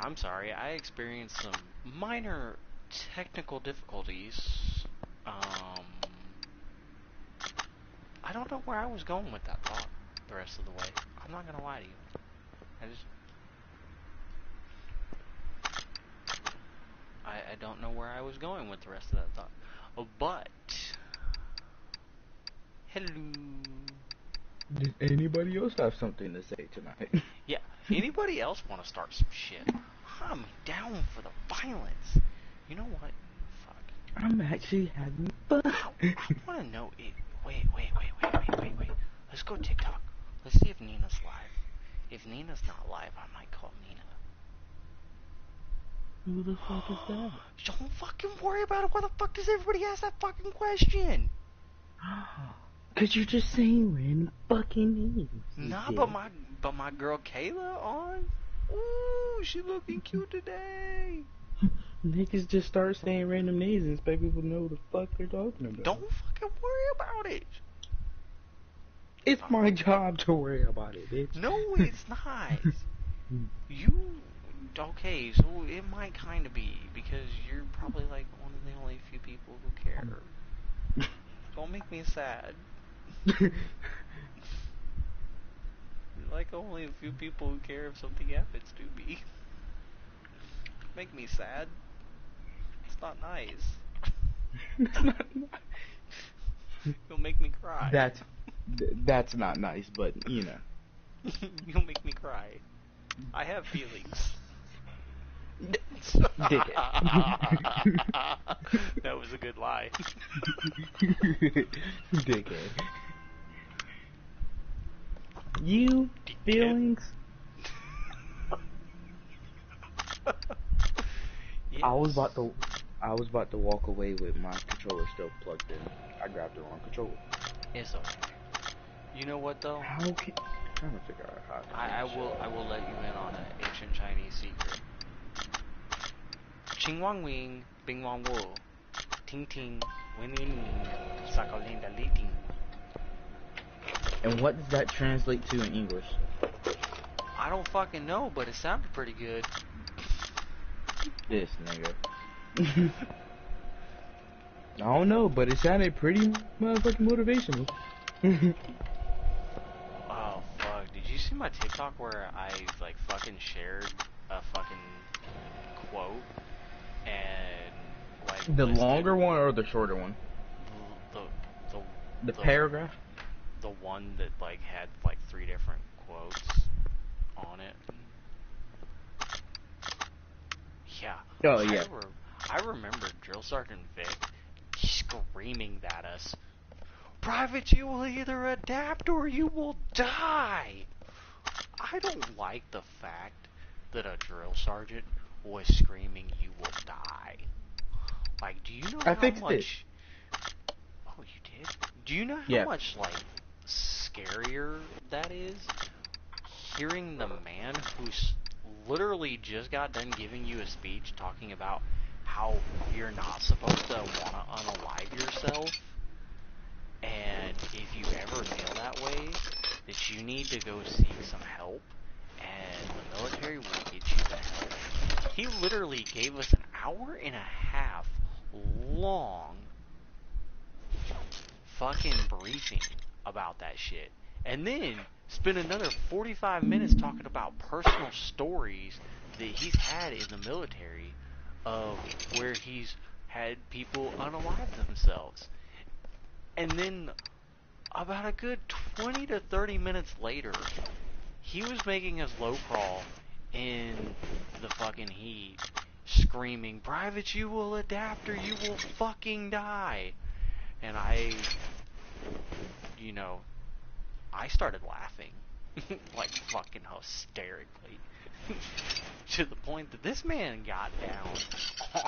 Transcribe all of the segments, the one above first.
I'm sorry, I experienced some minor technical difficulties. I don't know where I was going with that thought the rest of the way. I'm not gonna lie to you. I don't know where I was going with the rest of that thought. Oh, but hello. Did anybody else have something to say tonight? Yeah, anybody else want to start some shit? I'm down for the violence. You know what? Fuck. I'm actually having fun. I want to know it. Wait. Let's go TikTok. Let's see if Nina's live. If Nina's not live, I might call Nina. Who the fuck is that? Don't fucking worry about it. Why the fuck does everybody ask that fucking question? Cause you're just saying random fucking names. Nah, but my girl Kayla on. Ooh, she looking cute today. Niggas just start saying random names and expect people to know what the fuck they're talking about. Don't fucking worry about it. It's my job to worry about it, bitch. No, it's not. Okay, so it might kind of be, because you're probably like one of the only few people who care. Don't make me sad. Like only a few people who care if something happens to me. Make me sad. It's not nice. It's not nice. You'll make me cry. That's not nice, but you know. You'll make me cry. I have feelings. Dick it. That was a good lie. Dickhead. You feelings? Yes. I was about to walk away with my controller still plugged in. I grabbed the wrong controller. It's okay. You know what though? I'm trying to figure out how. I will let you in on an ancient Chinese secret. Qing Wang Wing, Bing Wang Wu, Ting Ting, Win Win Wing, Sakalinda Li Ting. And what does that translate to in English? I don't fucking know, but it sounded pretty good. This nigga. I don't know, but it sounded pretty motherfucking motivational. Oh fuck, did you see my TikTok where I like fucking shared a fucking quote and like The listed longer one or the shorter one? The paragraph? The one that like had like 3 different quotes on it. Yeah. Oh yeah. I remember Drill Sergeant Vic screaming at us, "Private, you will either adapt or you will die." I don't like the fact that a drill sergeant was screaming, "You will die." Like, do you know how much? Oh, you did? Do you know how much like scarier that is? Hearing the man who's literally just got done giving you a speech talking about how you're not supposed to want to unalive yourself, and if you ever feel that way, that you need to go seek some help, and the military will get you the help. He literally gave us an hour and a half long fucking briefing about that shit, and then spent another 45 minutes talking about personal stories that he's had in the military of where he's had people unalive themselves. And then about a good 20 to 30 minutes later, he was making us low crawl in the fucking heat, screaming, "Private, you will adapt or you will fucking die." And I started laughing, like fucking hysterically, to the point that this man got down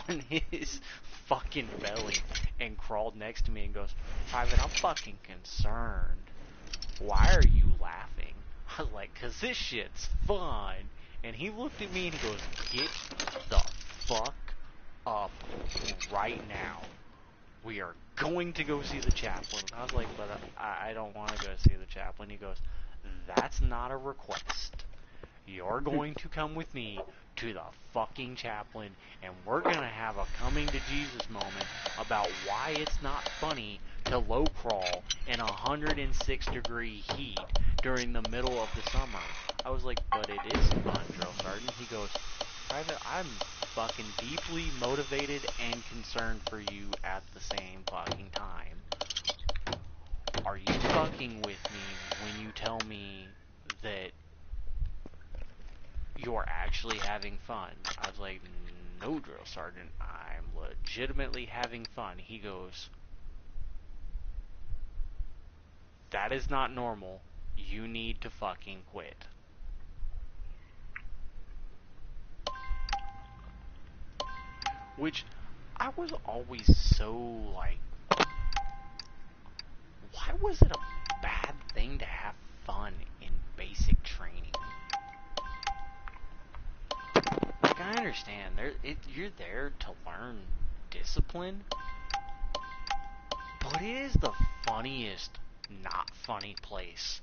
on his fucking belly and crawled next to me and goes, "Private, I'm fucking concerned. Why are you laughing?" I was like, "'Cause this shit's fun." And he looked at me and he goes, "Get the fuck up right now. We are going to go see the chaplain." I was like, "But I don't want to go see the chaplain." He goes, "That's not a request. You're going to come with me to the fucking chaplain, and we're gonna have a coming to Jesus moment about why it's not funny to low crawl in 106-degree heat during the middle of the summer. I was like, but it is fun, Drill Sergeant. He goes, Private, I'm fucking deeply motivated and concerned for you at the same fucking time. Are you fucking with me when you tell me that you're actually having fun? I was like, no, Drill Sergeant, I'm legitimately having fun. He goes, that is not normal. You need to fucking quit. Which, I was always so, like, why was it a bad thing to have fun in basic training? Like, I understand, you're there to learn discipline, but it is the funniest, not funny place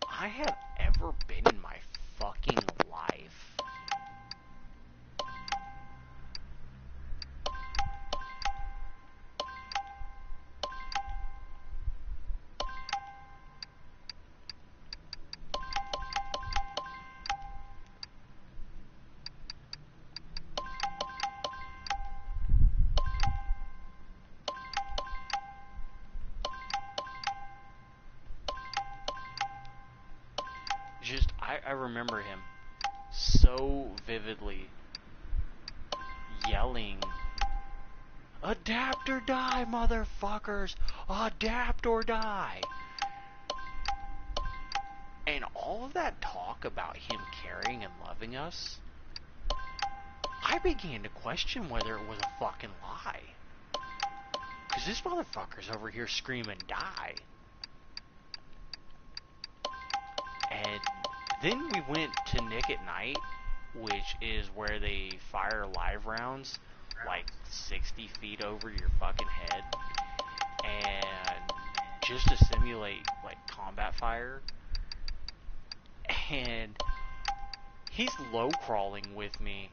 I have ever been in my fucking life. Just, I remember him so vividly yelling, "Adapt or die, motherfuckers! Adapt or die!" And all of that talk about him caring and loving us, I began to question whether it was a fucking lie. Because this motherfucker's over here screaming, "Die!" And then we went to Nick at Night, which is where they fire live rounds like 60 feet over your fucking head, and just to simulate like combat fire. And he's low crawling with me,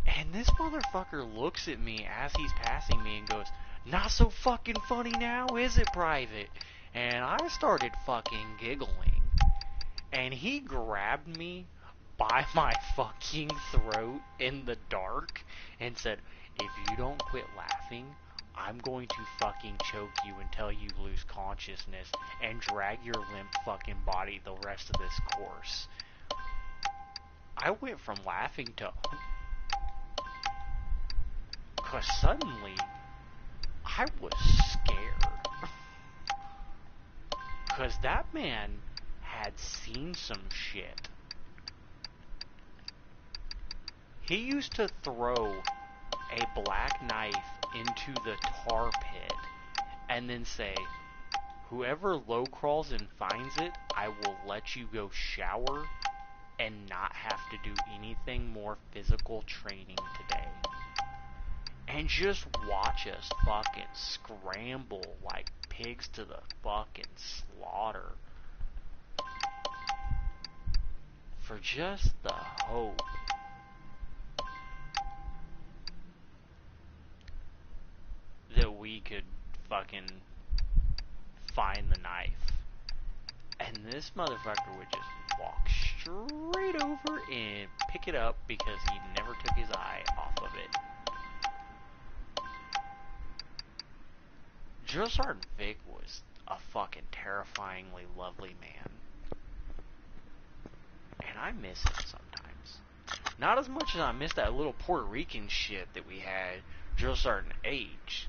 and this motherfucker looks at me as he's passing me and goes, "Not so fucking funny now, is it, Private?" And I started fucking giggling. And he grabbed me by my fucking throat in the dark and said, "If you don't quit laughing, I'm going to fucking choke you until you lose consciousness and drag your limp fucking body the rest of this course." I went from laughing to... Because suddenly, I was scared. Because that man had seen some shit. He used to throw a black knife into the tar pit and then say, "Whoever low crawls and finds it, I will let you go shower and not have to do anything more physical training today." And just watch us fucking scramble like pigs to the fucking slaughter for just the hope that we could fucking find the knife. And this motherfucker would just walk straight over and pick it up because he never took his eye off of it. Drill Sergeant Vic was a fucking terrifyingly lovely man. And I miss him sometimes. Not as much as I miss that little Puerto Rican shit that we had, Drill Sergeant H.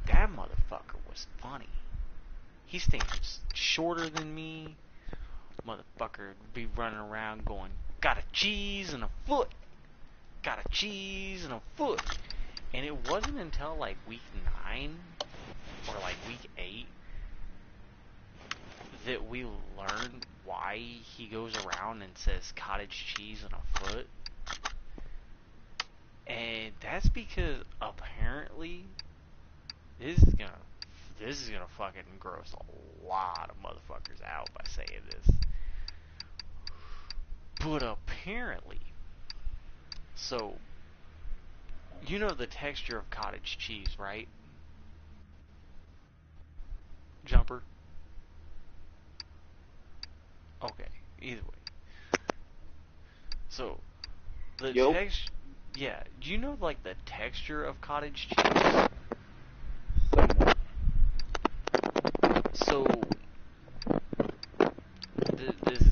That motherfucker was funny. He stands shorter than me. Motherfucker would be running around going, "Got a cheese and a foot. Got a cheese and a foot." And it wasn't until like week 9 or like week 8 that we learned why he goes around and says cottage cheese and a foot. And that's because apparently this is gonna fucking gross a lot of motherfuckers out by saying this. But apparently So, you know the texture of cottage cheese, right? Jumper? Okay, either way. So, the Yup. text, yeah, do you know, like, the texture of cottage cheese? Somewhat. So, this is,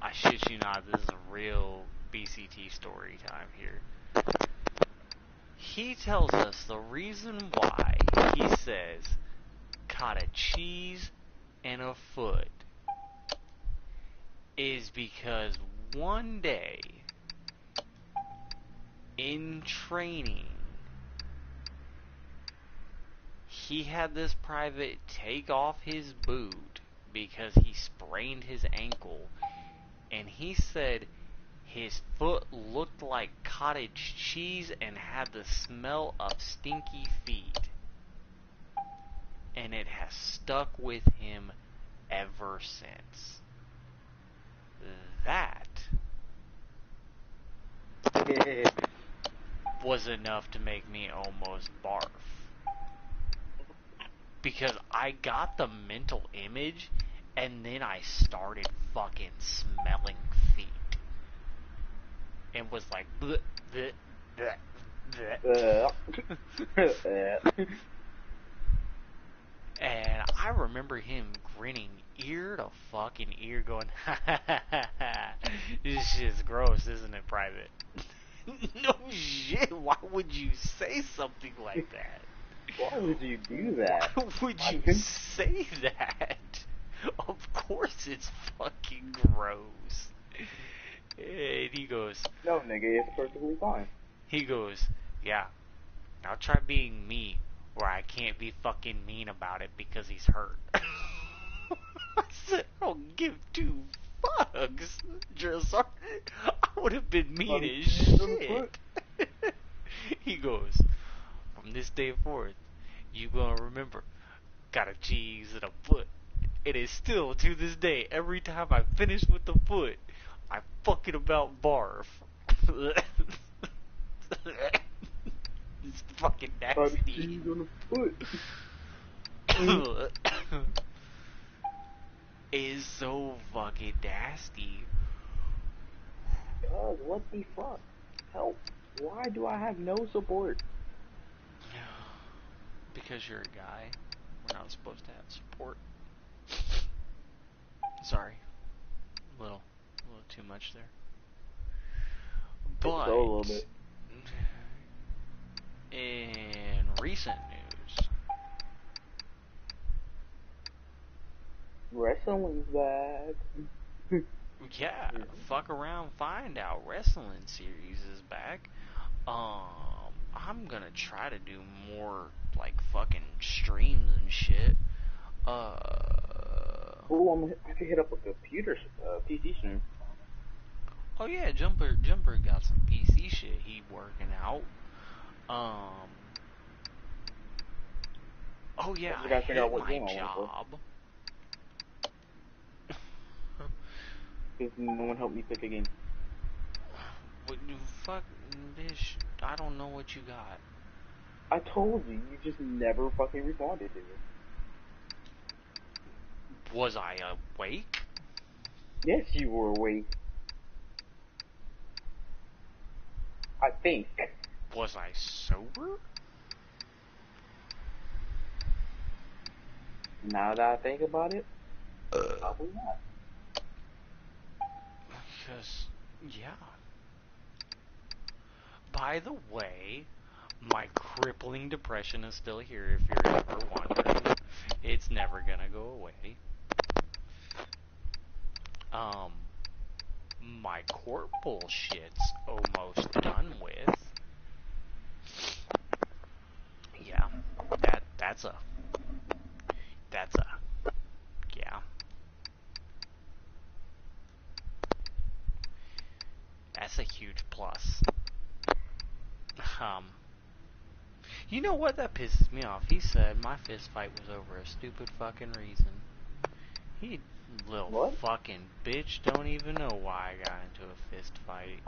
I shit you not, this is a real BCT story time here. He tells us the reason why he says cottage cheese and a foot is because one day in training he had this private take off his boot because he sprained his ankle, and he said his foot looked like cottage cheese and had the smell of stinky feet, and it has stuck with him ever since. That was enough to make me almost barf. Because I got the mental image, and then I started fucking smelling feet. And was like, bleh, bleh, bleh, bleh. And I remember him grinning ear to fucking ear going, ha ha ha ha ha. This shit's gross, isn't it, Private? No shit, why would you say something like that? Why would you do that? Why would you say that? Of course it's fucking gross. And he goes, No, nigga, it's perfectly fine. he goes, yeah, now try being me, where I can't be fucking mean about it because he's hurt. I said, I don't give two fucks, Drill Sergeant. I would have been mean as shit. He goes, from this day forth, you gonna remember, got a cheese and a foot. It is still, to this day, every time I finish with the foot, I fucking about barf. It's fucking Cottage nasty. cheese on the foot. It is so fucking nasty. God, what the fuck? Help. Why do I have no support? Because you're a guy, we're not supposed to have support. Sorry. A little too much there. But Just a little bit. in recent news, Wrestling's back. yeah, fuck around, find out. Wrestling series is back. I'm gonna try to do more like fucking streams and shit. Oh, I could hit up a computer, PC soon. Oh yeah, Jumper got some PC shit he working out. Oh yeah, You I gotta figure out hate what my game I want job. because no one helped me pick a game. What you fuck, bitch? I don't know what you got. I told you, you just never fucking responded to me. Was I awake? Yes, you were awake. I think. Was I sober? Now that I think about it, probably not. Because, yeah. By the way, my crippling depression is still here if you're ever wondering. It's never gonna go away. My court bullshit's almost done with. Yeah, that's a, yeah. That's a huge plus. You know what? That pisses me off. He said my fist fight was over a stupid fucking reason. He little What? fucking bitch don't even know why I got into a fist fight.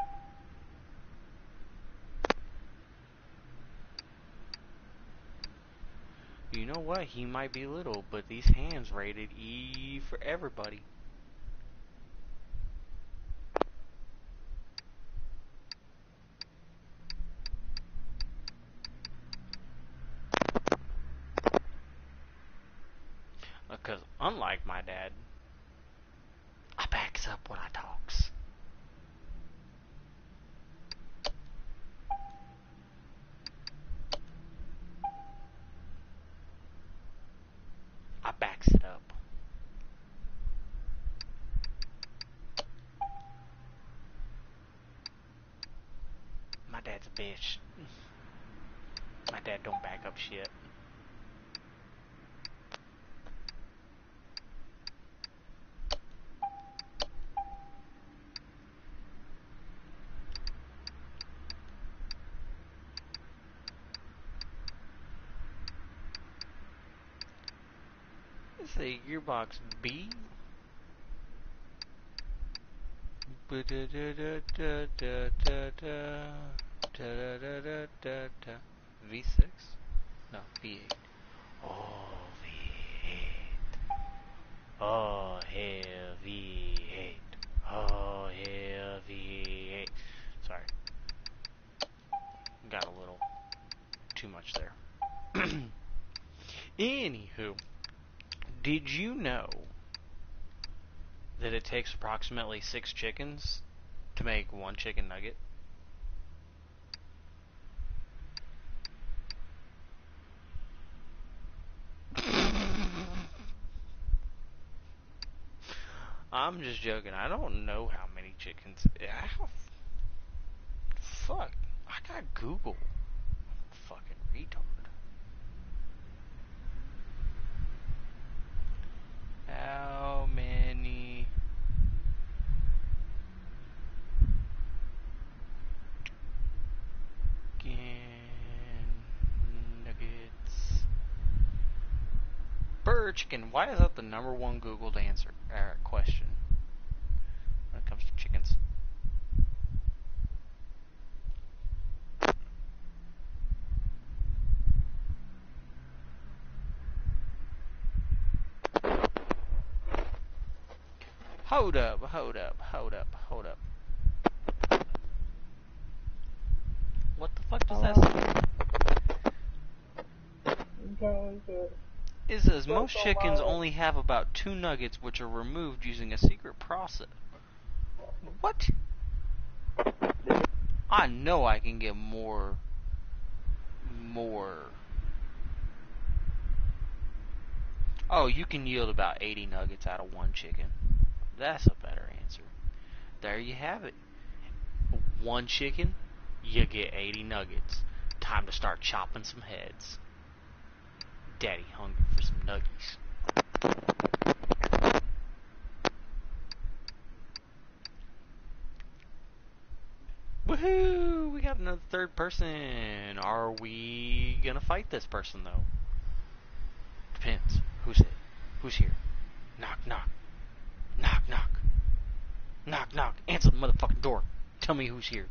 You know what? He might be little, but these hands rated E for everybody. Because unlike my dad, I backs up when I talks. I backs it up. My dad's a bitch. My dad don't back up shit. It's a gearbox B. V6? No, V8. Oh, V8. Oh, hell, V8. Oh, hell, V8. Sorry. Got a little too much there. Anywho, did you know that it takes approximately 6 chickens to make 1 chicken nugget? I'm just joking. I don't know how many chickens. Fuck. I got Google. Fucking retard. How many nuggets per chicken? Why is that the #1 Googled answer question when it comes to chickens? Hold up. What the fuck does that say? It says most chickens only have about 2 nuggets, which are removed using a secret process. What? I know I can get more. Oh, you can yield about 80 nuggets out of 1 chicken. That's a better answer. There you have it. 1 chicken, you get 80 nuggets. Time to start chopping some heads. Daddy hungry for some nuggies. Woohoo! We got another third person. Are we gonna fight this person though? Depends. Who's it? Who's here? Knock, knock. Knock, knock. Knock, knock. Answer the motherfucking door. Tell me who's here.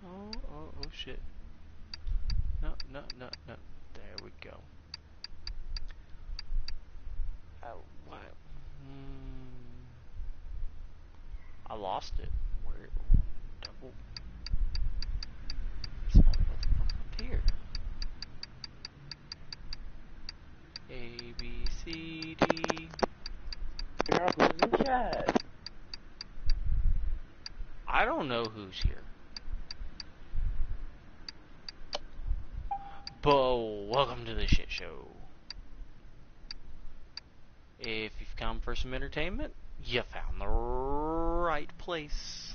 Oh shit. No. There we go. Oh, what? I lost it. Where? Double. Up here. A, B, C, D. Who's in chat? I don't know who's here. But welcome to the shit show. If you've come for some entertainment, you found the right place.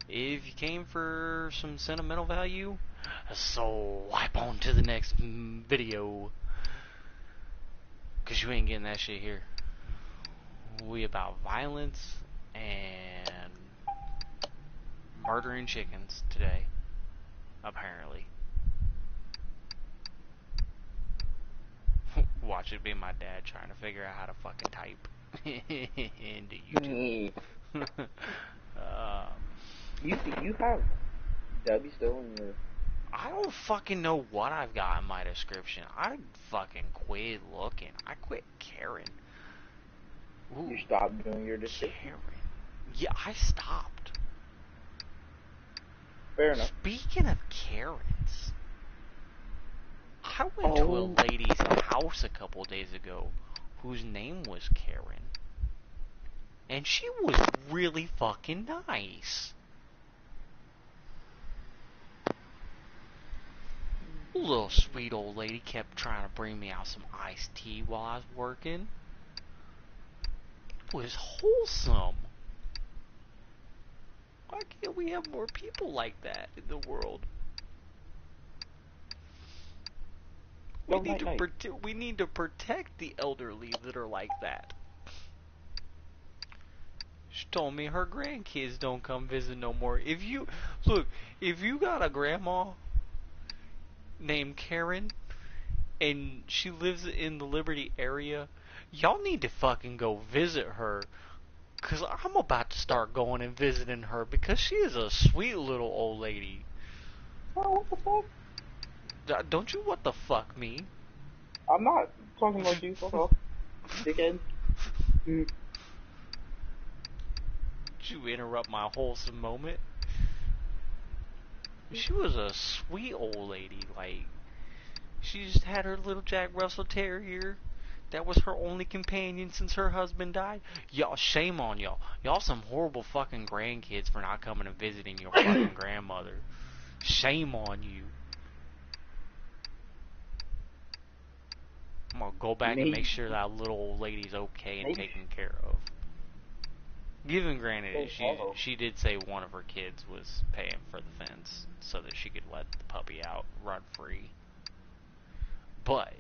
If you came for some sentimental value, swipe on to the next video. Cause you ain't getting that shit here. We about violence and murdering chickens today, apparently. Watch it be my dad trying to figure out how to fucking type into YouTube. You have W still in your... I don't fucking know what I've got in my description. I fucking quit looking. I quit caring. Ooh, You stopped doing your description? Karen. Yeah, I stopped. Fair enough. Speaking of Karens, I went to a lady's house a couple days ago whose name was Karen. And she was really fucking nice. Little sweet old lady kept trying to bring me out some iced tea while I was working. It was wholesome. Why can't we have more people like that in the world? We need to protect the elderly that are like that. She told me her grandkids don't come visit no more. If you got a grandma named Karen and she lives in the Liberty area, y'all need to fucking go visit her. Cause I'm about to start going and visiting her because she is a sweet little old lady. Oh, what the fuck? Don't you what the fuck me? I'm not talking about you, fuck off. Dickhead. Did you interrupt my wholesome moment? She was a sweet old lady, like, she just had her little Jack Russell Terrier. That was her only companion since her husband died. Y'all, shame on y'all. Y'all some horrible fucking grandkids for not coming and visiting your fucking grandmother. Shame on you. I'm gonna go back and make sure that little old lady's okay and taken care of. Given granted, she did say one of her kids was paying for the fence so that she could let the puppy out, run free. But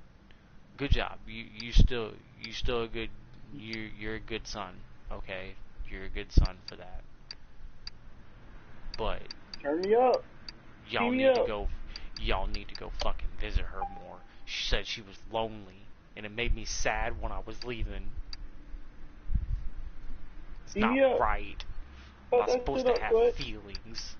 good job. You still a good you're a good son. Okay, you're a good son for that. But turn me up. Y'all need to go fucking visit her more. She said she was lonely, and it made me sad when I was leaving. It's not right. I'm not supposed to have feelings.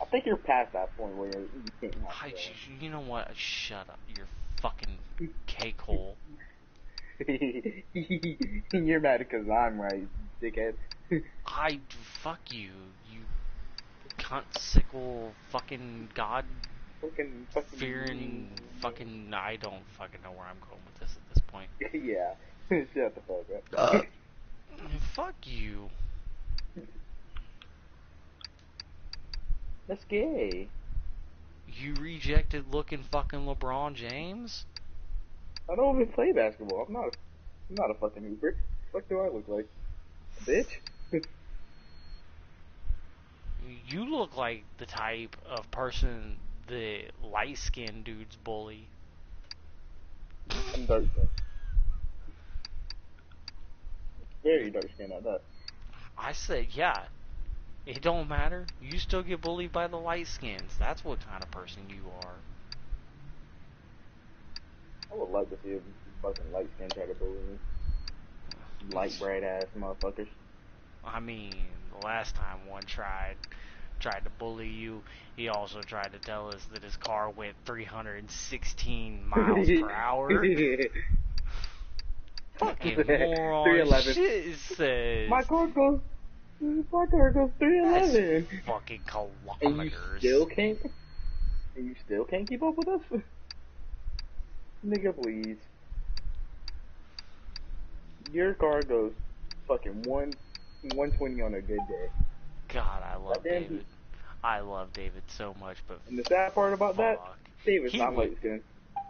I think you're past that point where you can't have you know what? Shut up. You're fucking cake-hole. You're mad because I'm right, dickhead. Fuck you. You cunt, sickle, fucking god fucking fearing fucking... I don't fucking know where I'm going with this at this point. Yeah. Shut the fuck up. Fuck you. That's gay. You rejected looking fucking LeBron James? I don't even play basketball. I'm not a fucking hooper. What do I look like? A bitch? You look like the type of person the light-skinned dudes bully. I'm dark-skinned. Very dark-skinned at that. I said, yeah. It don't matter. You still get bullied by the light skins. That's what kind of person you are. I would like to see a fucking light skin try to bully me. Light bright ass motherfuckers. I mean, the last time one tried to bully you, he also tried to tell us that his car went 316 miles per hour. Fucking moron. Shit says my car goes 311. That's fucking kilometers. And you still can't keep up with us? Nigga, please. Your car goes fucking 120 on a good day. God, I love David. I love David so much, but and the sad part about that, David's not light skinned.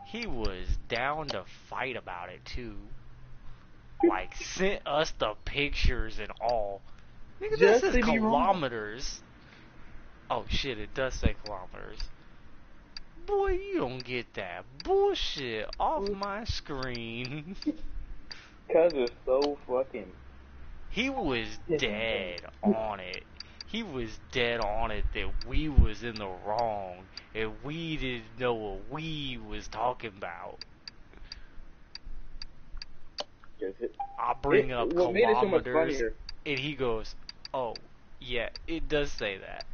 He was down to fight about it too. Like, sent us the pictures and all. Nigga, this is kilometers. Oh shit, it does say kilometers. Boy, you don't get that bullshit off my screen. Cuz it's so fucking He was Yeah. dead on it. He was dead on it that we was in the wrong and we didn't know what we was talking about. I bring up What made it so much kilometers funnier? and he goes, "Oh, yeah, it does say that."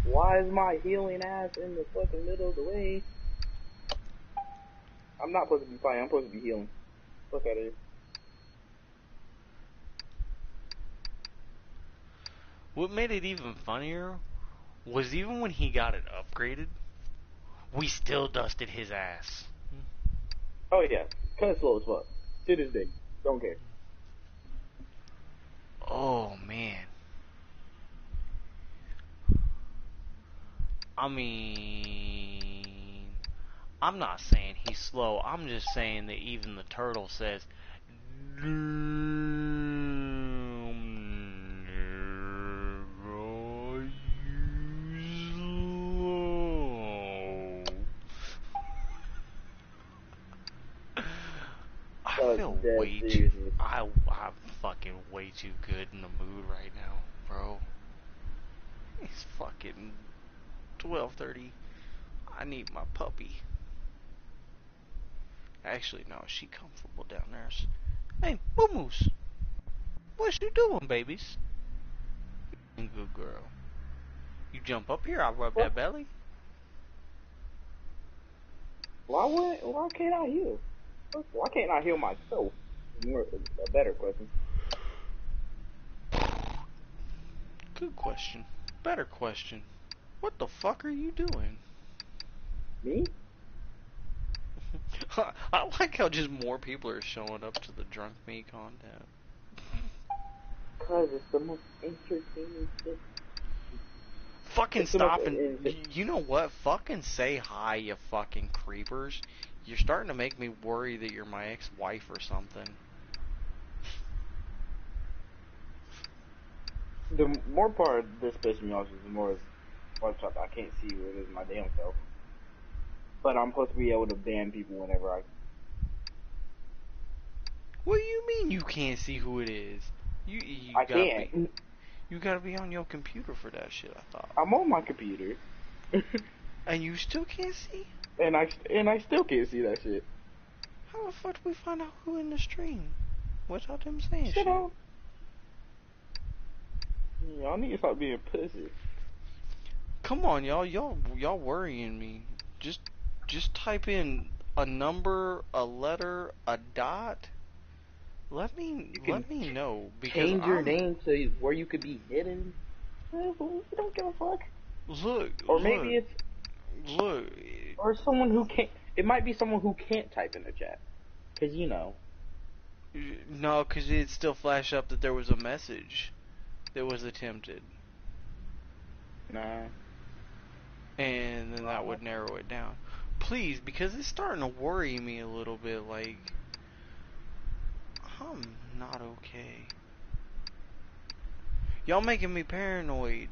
Why is my healing ass in the fucking middle of the way? I'm not supposed to be fighting. I'm supposed to be healing. Fuck out of here. What made it even funnier was even when he got it upgraded, we still dusted his ass. Oh yeah, kind of slow as fuck. To this day, don't care. Oh man. I mean, I'm not saying he's slow. I'm just saying that even the turtle says, I feel Dead way too. seriously. I'm fucking way too good in the mood right now, bro. It's fucking 12:30. I need my puppy. Actually, no, she comfortable down there. Hey, Moo Moose, what you doing, babies? Good girl. You jump up here, I'll rub What? that belly. Why can't I heal? Why can't I heal myself? More a better question. Good question. Better question. What the fuck are you doing? Me? I like how just more people are showing up to the drunk me content. Cause it's the most entertaining shit. Fucking It's the most stop and you know what? Fucking say hi, you fucking creepers. You're starting to make me worry that you're my ex-wife or something. The more part this pisses me off is the more I can't see what it is my damn self. But I'm supposed to be able to ban people whenever I. What do you mean you can't see who it is? You I gotta can't. be. You gotta be on your computer for that shit, I thought. I'm on my computer. And you still can't see? and I still can't see that shit. How the fuck do we find out who in the stream? Without them saying Shit shit? on. Y'all need to stop being pussy. Come on, y'all worrying me. Just type in a number, a letter, a dot. Let me know because Change your name to where you could be hidden. You don't give a fuck. Or maybe it's look. or someone who can't. It might be someone who can't type in the chat. Cause you know. No, because it'd still flash up that there was a message that was attempted. Nah. And then that would narrow it down. Please, because it's starting to worry me a little bit, like, I'm not okay. Y'all making me paranoid.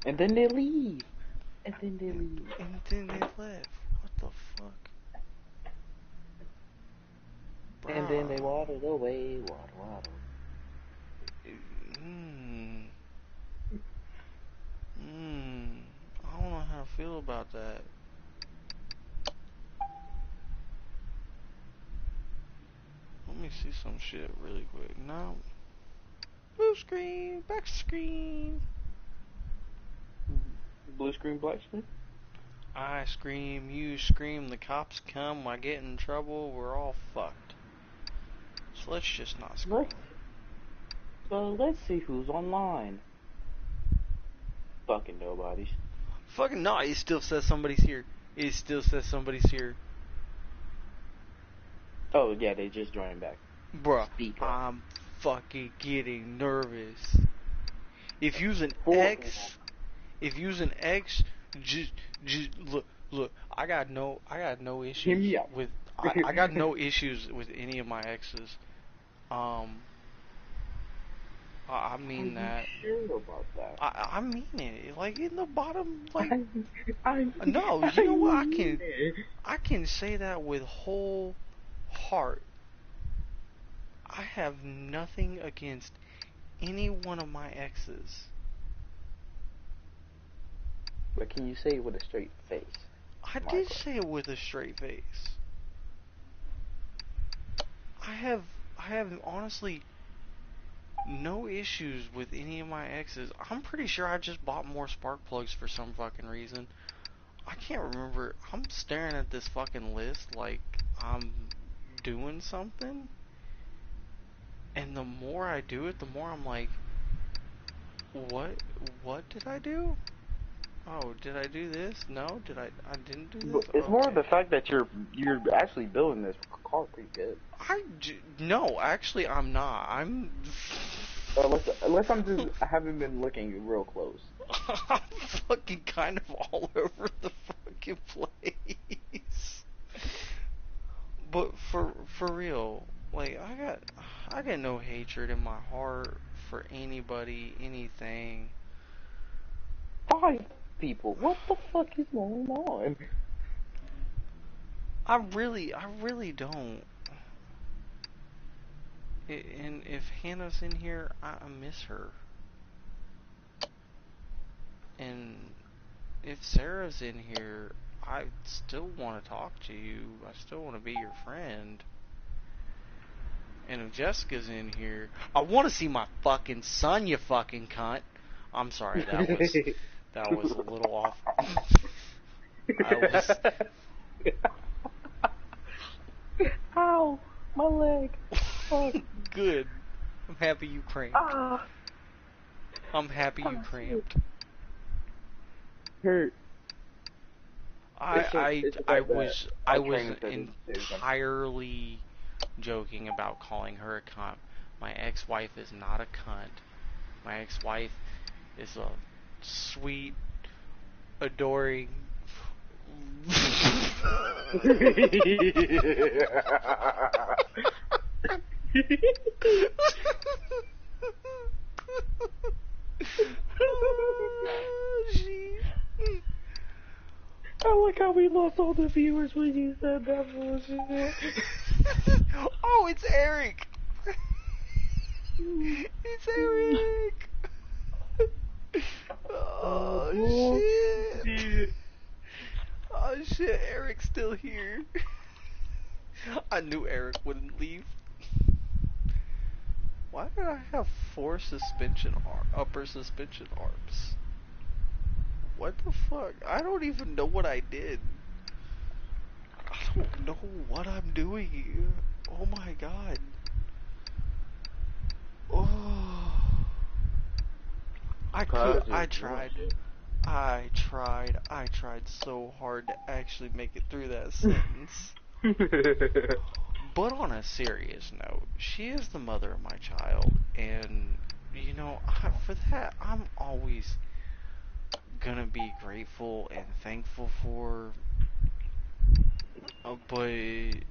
And then they leave. And then they leave. And then they left. What the fuck? And then they waddled away. Waddle. I don't know how to feel about that. Let me see some shit really quick. No. Blue screen, back screen. Blue screen, black screen? I scream, you scream, the cops come, I get in trouble, we're all fucked. So let's just not scream. So let's see who's online. Fucking nobody's. Fucking no, it still says somebody's here. It still says somebody's here. Oh yeah, they just joined back. Bruh, Speak up. I'm fucking getting nervous. If using X, just look. I got no issues Hear me out. with. I got no issues with any of my exes. I Are mean you that. sure about that? I mean it. Like in the bottom, like I, I, no. You I know what? mean it. I can say that with whole heart. I have nothing against any one of my exes. But can you say it with a straight face? I My did question. say it with a straight face. I have honestly no issues with any of my exes. I'm pretty sure I just bought more spark plugs for some fucking reason. I can't remember. I'm staring at this fucking list like I'm doing something. And the more I do it, the more I'm like, what did I do? Oh, did I do this? No, I didn't do But this? it's more of the Okay. fact that you're actually building this car pretty good. No, actually I'm not. Unless I haven't been looking real close. I'm fucking kind of all over the fucking place. But for real, like I got no hatred in my heart for anybody, anything. 5 people. What the fuck is going on? I really don't. And if Hannah's in here, I miss her. And if Sarah's in here, I still want to talk to you. I still want to be your friend. And if Jessica's in here, I want to see my fucking son, you fucking cunt. I'm sorry, that was a little off. I was Ow! My leg. Fuck. good. I'm happy you cramped. Ah. I'm happy you cramped. Hurt. It's the I fact that my was trainer said it's entirely joking about calling her a cunt. My ex-wife is not a cunt. My ex-wife is a sweet, adoring. Jeez. I like how we lost all the viewers when you said that bullshit. Oh, it's Eric. It's Eric. Oh shit. Dude. Oh shit, Eric's still here. I knew Eric wouldn't leave. Why did I have 4 upper suspension arms? What the fuck? I don't even know what I did. I don't know what I'm doing. Oh my god. Oh. I tried so hard to actually make it through that sentence. But on a serious note, she is the mother of my child, and you know, for that, I'm always gonna be grateful and thankful for. But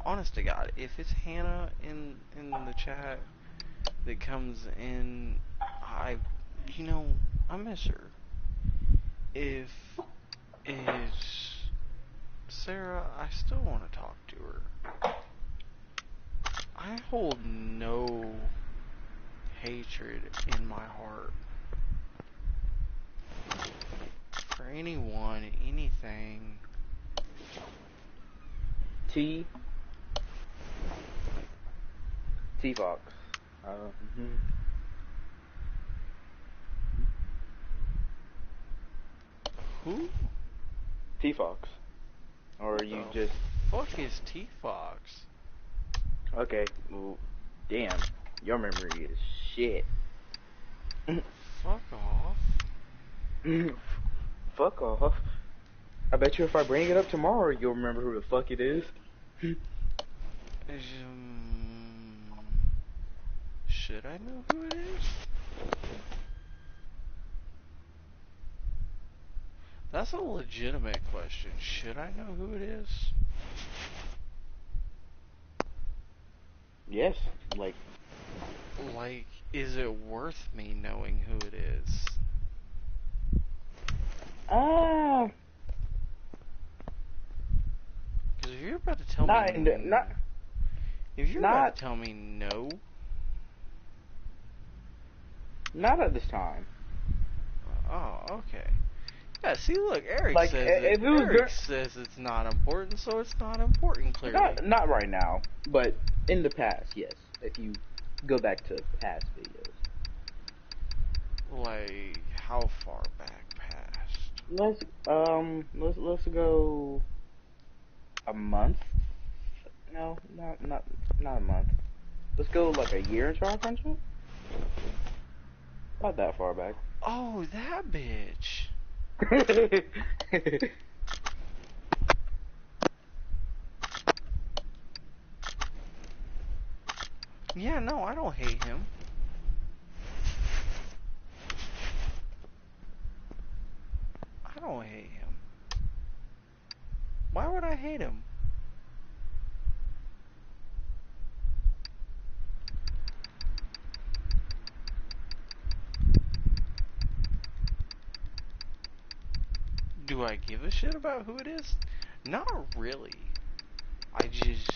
honest to God, if it's Hannah in the chat that comes in, you know, I miss her. If it's Sarah, I still want to talk to her. I hold no hatred in my heart for anyone, anything. T-Fox. Who? T-Fox. Or What you the just... fuck is T-Fox? Okay, well, damn. Your memory is shit. Fuck off. Fuck off. I bet you if I bring it up tomorrow, you'll remember who the fuck it is. Should I know who it is? That's a legitimate question. Should I know who it is? Yes, like, Like, is it worth me knowing who it is? Uh, Because if you're about to tell me not in the, not if you're about not to tell me no, not at this time. oh, okay. Yeah, see, look, Eric Like says it. if it was Eric says it's not important, so it's not important, clearly. not right now, but in the past, yes. If you go back to past videos, Like, how far back past? let's go a month. No, not a month. Let's go like a year into our friendship. Not that far back. Oh, that bitch. Yeah, no, I don't hate him. I don't hate him. Why would I hate him? Do I give a shit about who it is? Not really. I just...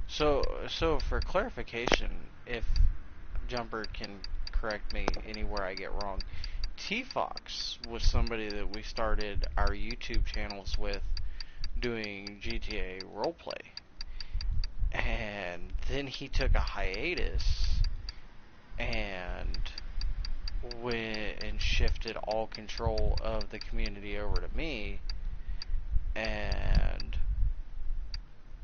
So for clarification, if Jumper can correct me anywhere I get wrong, T-Fox was somebody that we started our YouTube channels with doing GTA roleplay. And then he took a hiatus and went and shifted all control of the community over to me, and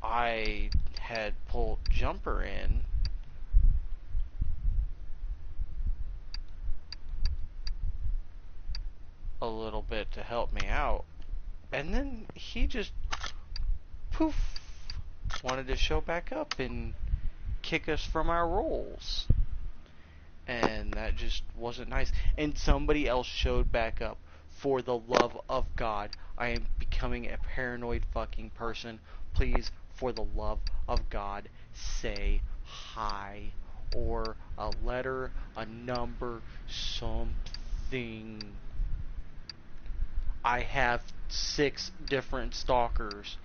I had pulled Jumper in a little bit to help me out, and then he just poof wanted to show back up and kick us from our roles, and that just wasn't nice. And somebody else showed back up. For the love of God, I am becoming a paranoid fucking person. Please, for the love of God, say hi or a letter, a number, something. I have 6 different stalkers,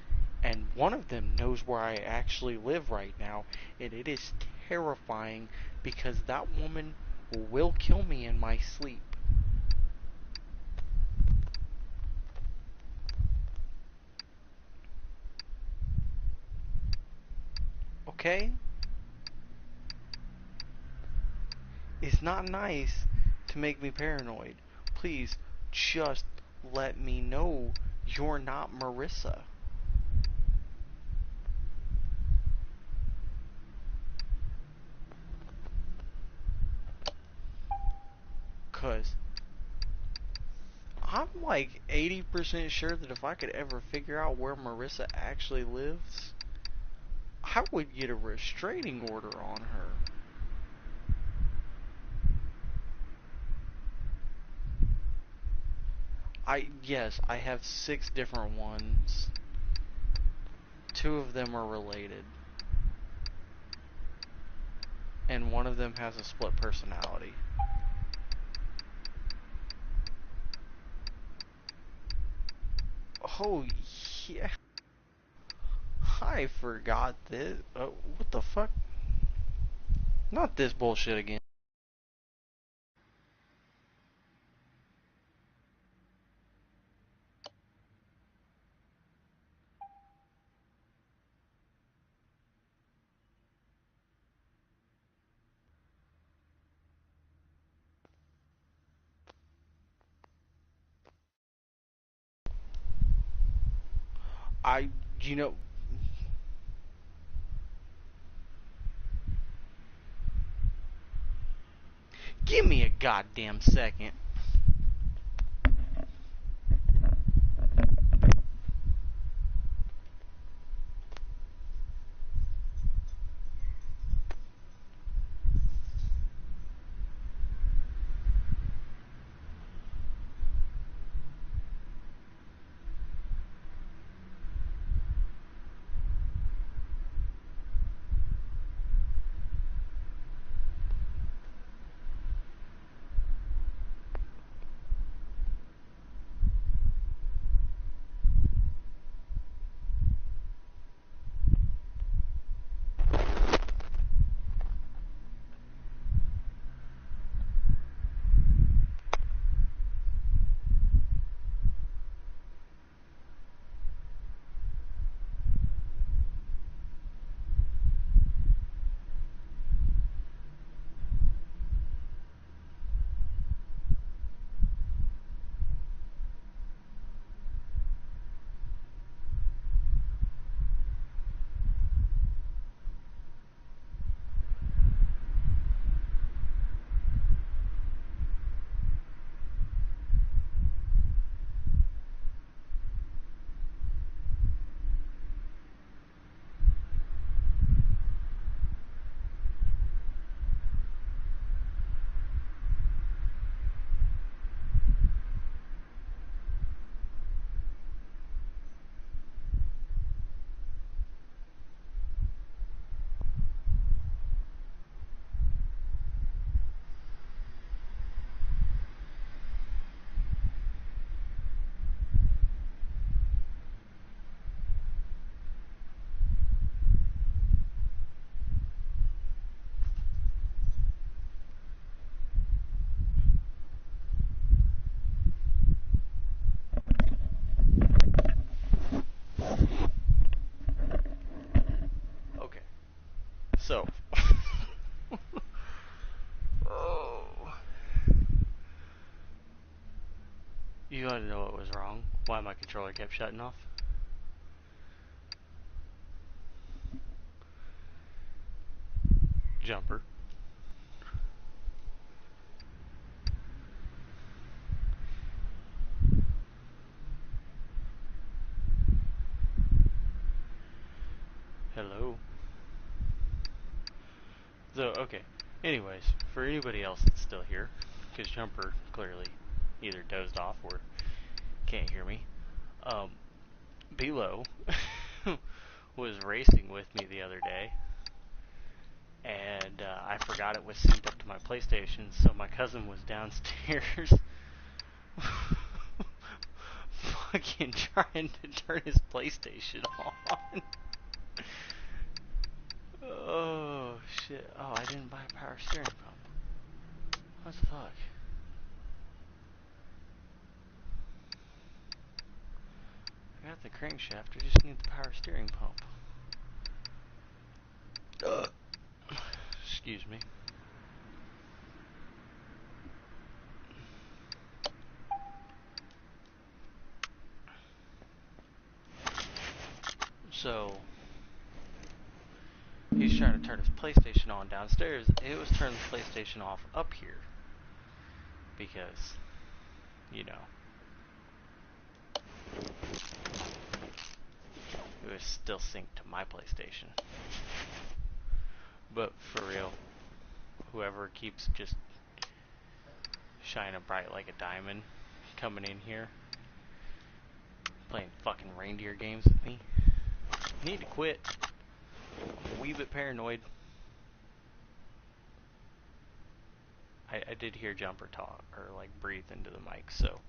and one of them knows where I actually live right now, and it is terrifying because that woman will kill me in my sleep. Okay? It's not nice to make me paranoid. Please, just let me know you're not Marissa. Cause I'm like 80% sure that if I could ever figure out where Marissa actually lives, I would get a restraining order on her. Yes, I have 6 different ones. 2 of them are related. And one of them has a split personality. Oh, yeah. I forgot this. What the fuck? Not this bullshit again. I, you know, give me a goddamn second. You want to know what was wrong? Why my controller kept shutting off? Jumper. Hello. So, okay. Anyways, for anybody else that's still here, because Jumper clearly either dozed off or can't hear me, Bilo was racing with me the other day, and I forgot it was synced up to my PlayStation, so my cousin was downstairs fucking trying to turn his PlayStation on. Oh, shit. Oh, I didn't buy a power steering pump. What the fuck? I got the crankshaft, I just need the power steering pump. Excuse me. So, he's trying to turn his PlayStation on downstairs. It was turning the PlayStation off up here. Because, you know, it was still synced to my PlayStation. But for real, whoever keeps just shining bright like a diamond coming in here, playing fucking reindeer games with me, you need to quit. I'm a wee bit paranoid. I did hear Jumper talk, or like breathe into the mic, so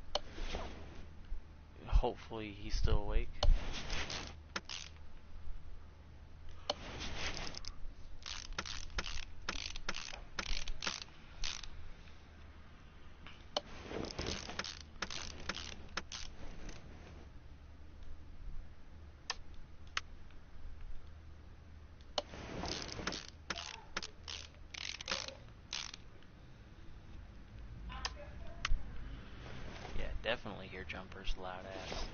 hopefully he's still awake. Yeah, definitely hear Jumper's loud ass.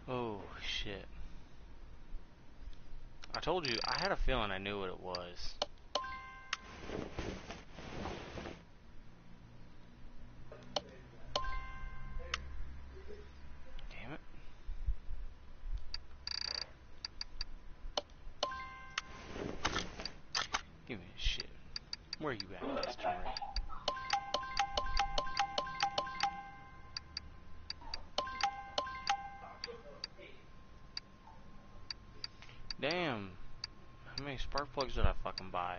Oh, shit. I told you, I had a feeling I knew what it was. Damn it. Give me a shit. Where you at, Mr. Ray? Damn. How many spark plugs did I fucking buy?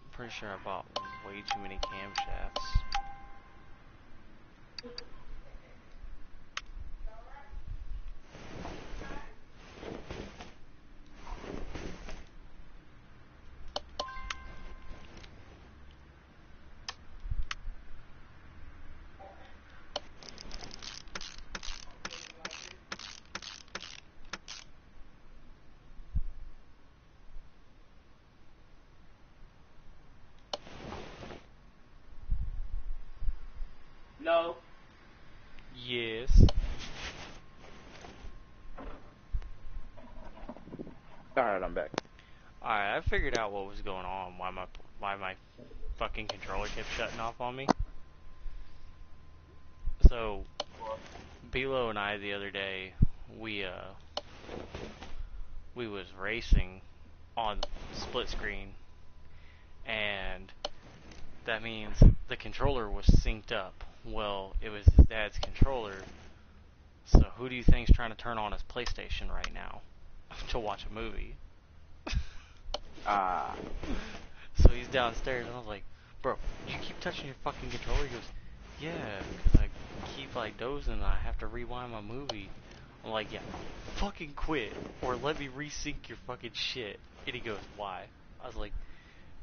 I'm pretty sure I bought way too many camshafts. No. Yes. Alright, I'm back. Alright, I figured out what was going on, why my fucking controller kept shutting off on me. So, Bilo and I the other day, we was racing on split screen, and that means the controller was synced up. Well, it was his dad's controller, so who do you think's trying to turn on his PlayStation right now to watch a movie? So he's downstairs, and I was like, bro, you keep touching your fucking controller? He goes, yeah, because I keep like dozing and I have to rewind my movie. I'm like, yeah, fucking quit, or let me resync your fucking shit. And he goes, why? I was like,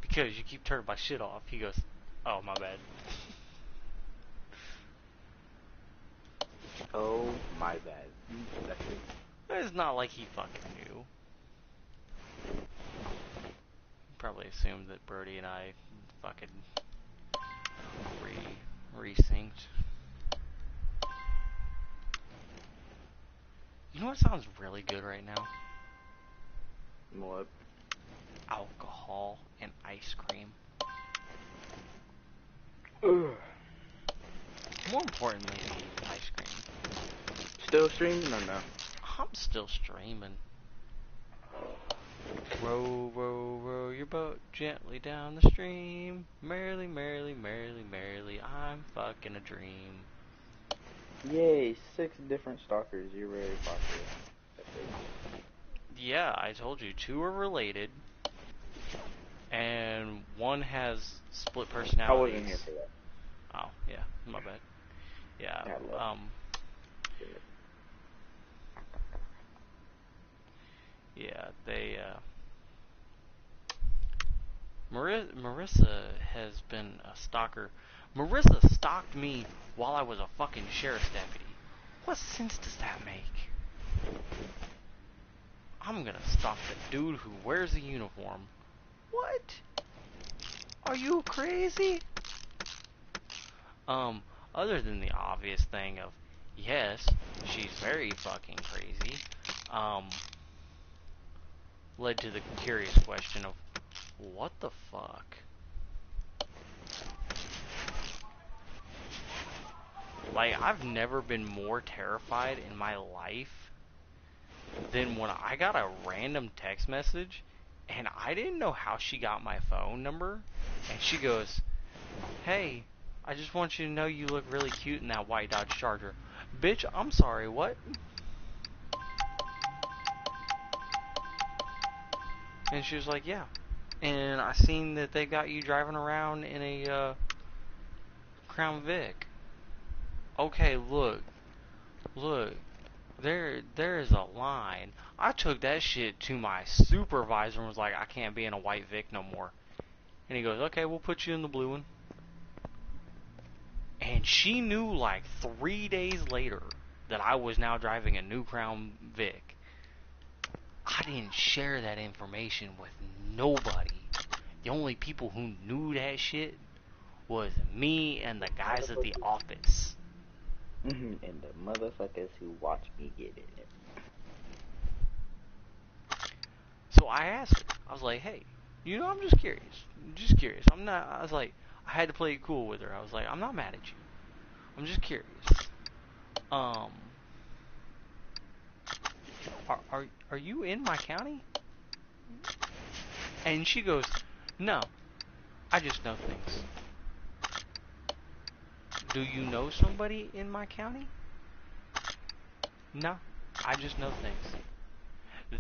because you keep turning my shit off. He goes, oh, my bad. Oh, my bad. That's it. It's not like he fucking knew. Probably assumed that Brody and I fucking resynced. You know what sounds really good right now? What? Alcohol and ice cream. Ugh. More importantly, the ice cream. Still streaming or no? I'm still streaming. Row, row, row your boat gently down the stream. Merrily, merrily, merrily, merrily, I'm fucking a dream. Yay, 6 different stalkers. You're very popular. That's it. Yeah, I told you, 2 are related. And 1 has split I personalities. wasn't here for that. Oh, yeah, my bad. Yeah, I left. yeah, they, Marissa has been a stalker. Marissa stalked me while I was a fucking sheriff's deputy. What sense does that make? I'm gonna stalk the dude who wears a uniform. What? Are you crazy? Other than the obvious thing of, yes, she's very fucking crazy, led to the curious question of, what the fuck? Like, I've never been more terrified in my life than when I got a random text message and I didn't know how she got my phone number, and she goes, "Hey, I just want you to know you look really cute in that white Dodge Charger." Bitch, I'm sorry, what? And she was like, "Yeah. And I seen that they got you driving around in a Crown Vic." Okay, look, there is a line. I took that shit to my supervisor and was like, "I can't be in a white Vic no more." And he goes, "Okay, we'll put you in the blue one." And she knew like 3 days later that I was now driving a new Crown Vic. I didn't share that information with nobody. The only people who knew that shit was me and the guys at the office. And the motherfuckers who watch me get it. So I asked her. I was like, "Hey, I'm just curious. Just curious. I was like, I had to play it cool with her. I was like, I'm not mad at you. I'm just curious. Um, are you in my county?" And she goes, "No, I just know things." "Do you know somebody in my county?" "No, I just know things."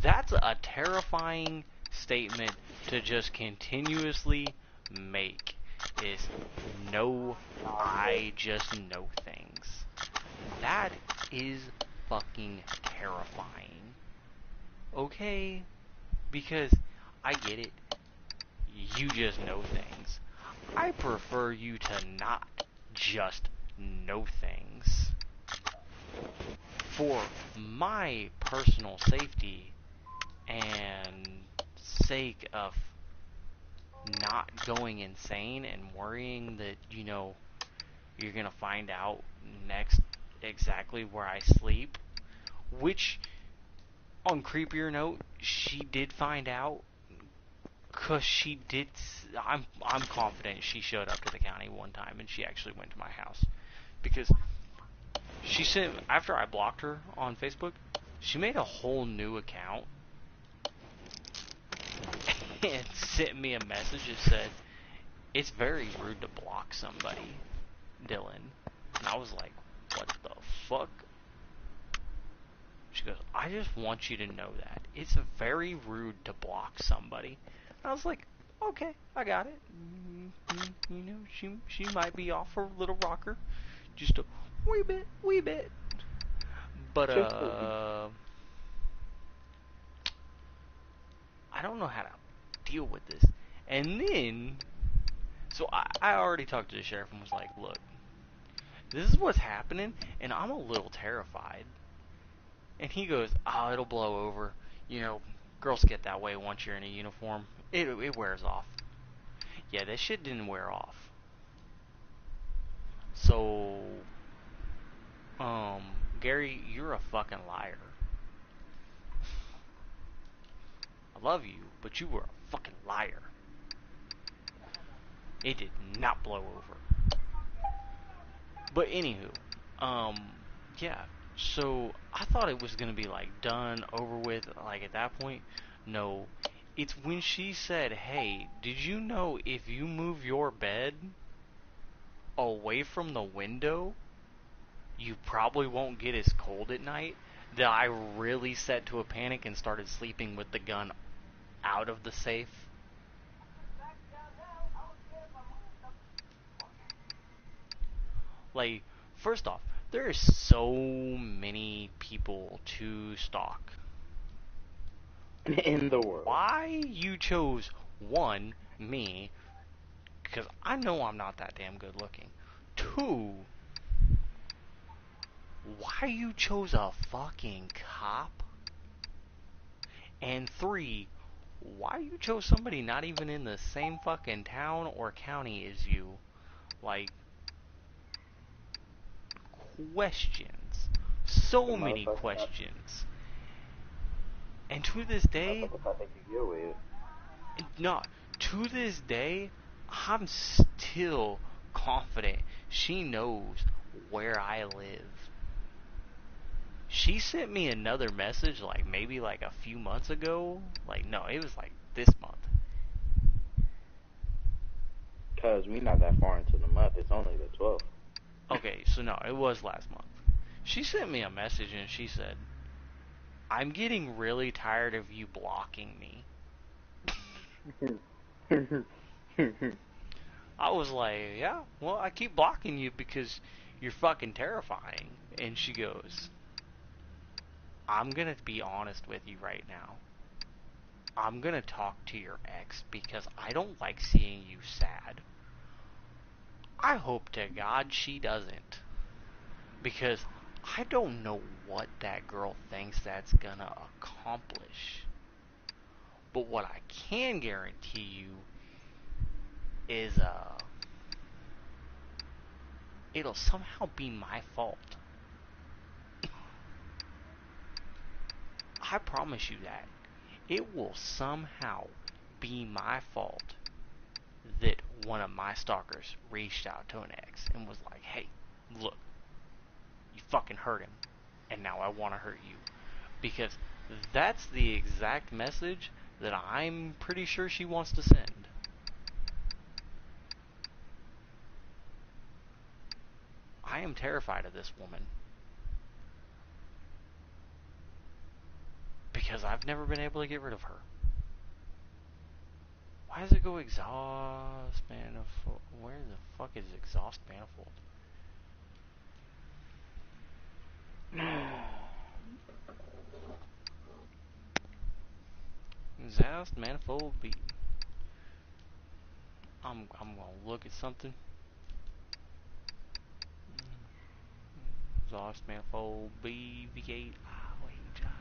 That's a terrifying statement to just continuously make. Is, "No, I just know things." That is fucking terrifying. Okay? Because I get it. You just know things. I prefer you to not just know things. For my personal safety and sake of not going insane and worrying that, you're gonna find out next exactly where I sleep, which, on creepier note, she did find out, cause she did. I'm confident she showed up to the county one time and she actually went to my house, because she sent, after I blocked her on Facebook, she made a whole new account and sent me a message that said, "It's very rude to block somebody, Dylan." And I was like, "What the fuck?" She goes, "I just want you to know that. It's very rude to block somebody." And I was like, "Okay, I got it. She might be off her little rocker. Just a wee bit. But, I don't know how to deal with this." And then, so I already talked to the sheriff and was like, "Look, this is what's happening, and I'm a little terrified. And he goes, oh, it'll blow over. You know, girls get that way once you're in a uniform. It wears off. Yeah, that shit didn't wear off. So, Gary, you're a fucking liar. I love you, but you were a fucking liar. It did not blow over. But anywho, yeah. So I thought it was gonna be like done, over with, like at that point. No, it's when she said, "Hey, did you know if you move your bed away from the window, you probably won't get as cold at night?" That I really set to a panic and started sleeping with the gun out of the safe. Like, first off, there are so many people to stalk. In the world. Why you chose one, me, because I know I'm not that damn good looking. Two, why you chose a fucking cop? And three, why you chose somebody not even in the same fucking town or county as you? Like, questions. So many questions. And to this day, no, to this day, I'm still confident she knows where I live. She sent me another message, like maybe like a few months ago. Like, no, it was like this month. Cause we not that far into the month. It's only the 12th. Okay, so no, it was last month. She sent me a message and she said, "I'm getting really tired of you blocking me." I was like, "Yeah, well, I keep blocking you because you're fucking terrifying." And she goes, "I'm gonna be honest with you right now. I'm gonna talk to your ex because I don't like seeing you sad. I hope to God she doesn't. Because I don't know what that girl thinks that's gonna accomplish. But what I can guarantee you is, it'll somehow be my fault. I promise you that. It will somehow be my fault that one of my stalkers reached out to an ex and was like, hey, look, you fucking hurt him, and now I want to hurt you." Because that's the exact message that I'm pretty sure she wants to send. I am terrified of this woman. Because I've never been able to get rid of her. Why does it go exhaust manifold? Where the fuck is exhaust manifold? Exhaust manifold B. I'm gonna look at something. Exhaust manifold B V8. Ah, wait, John.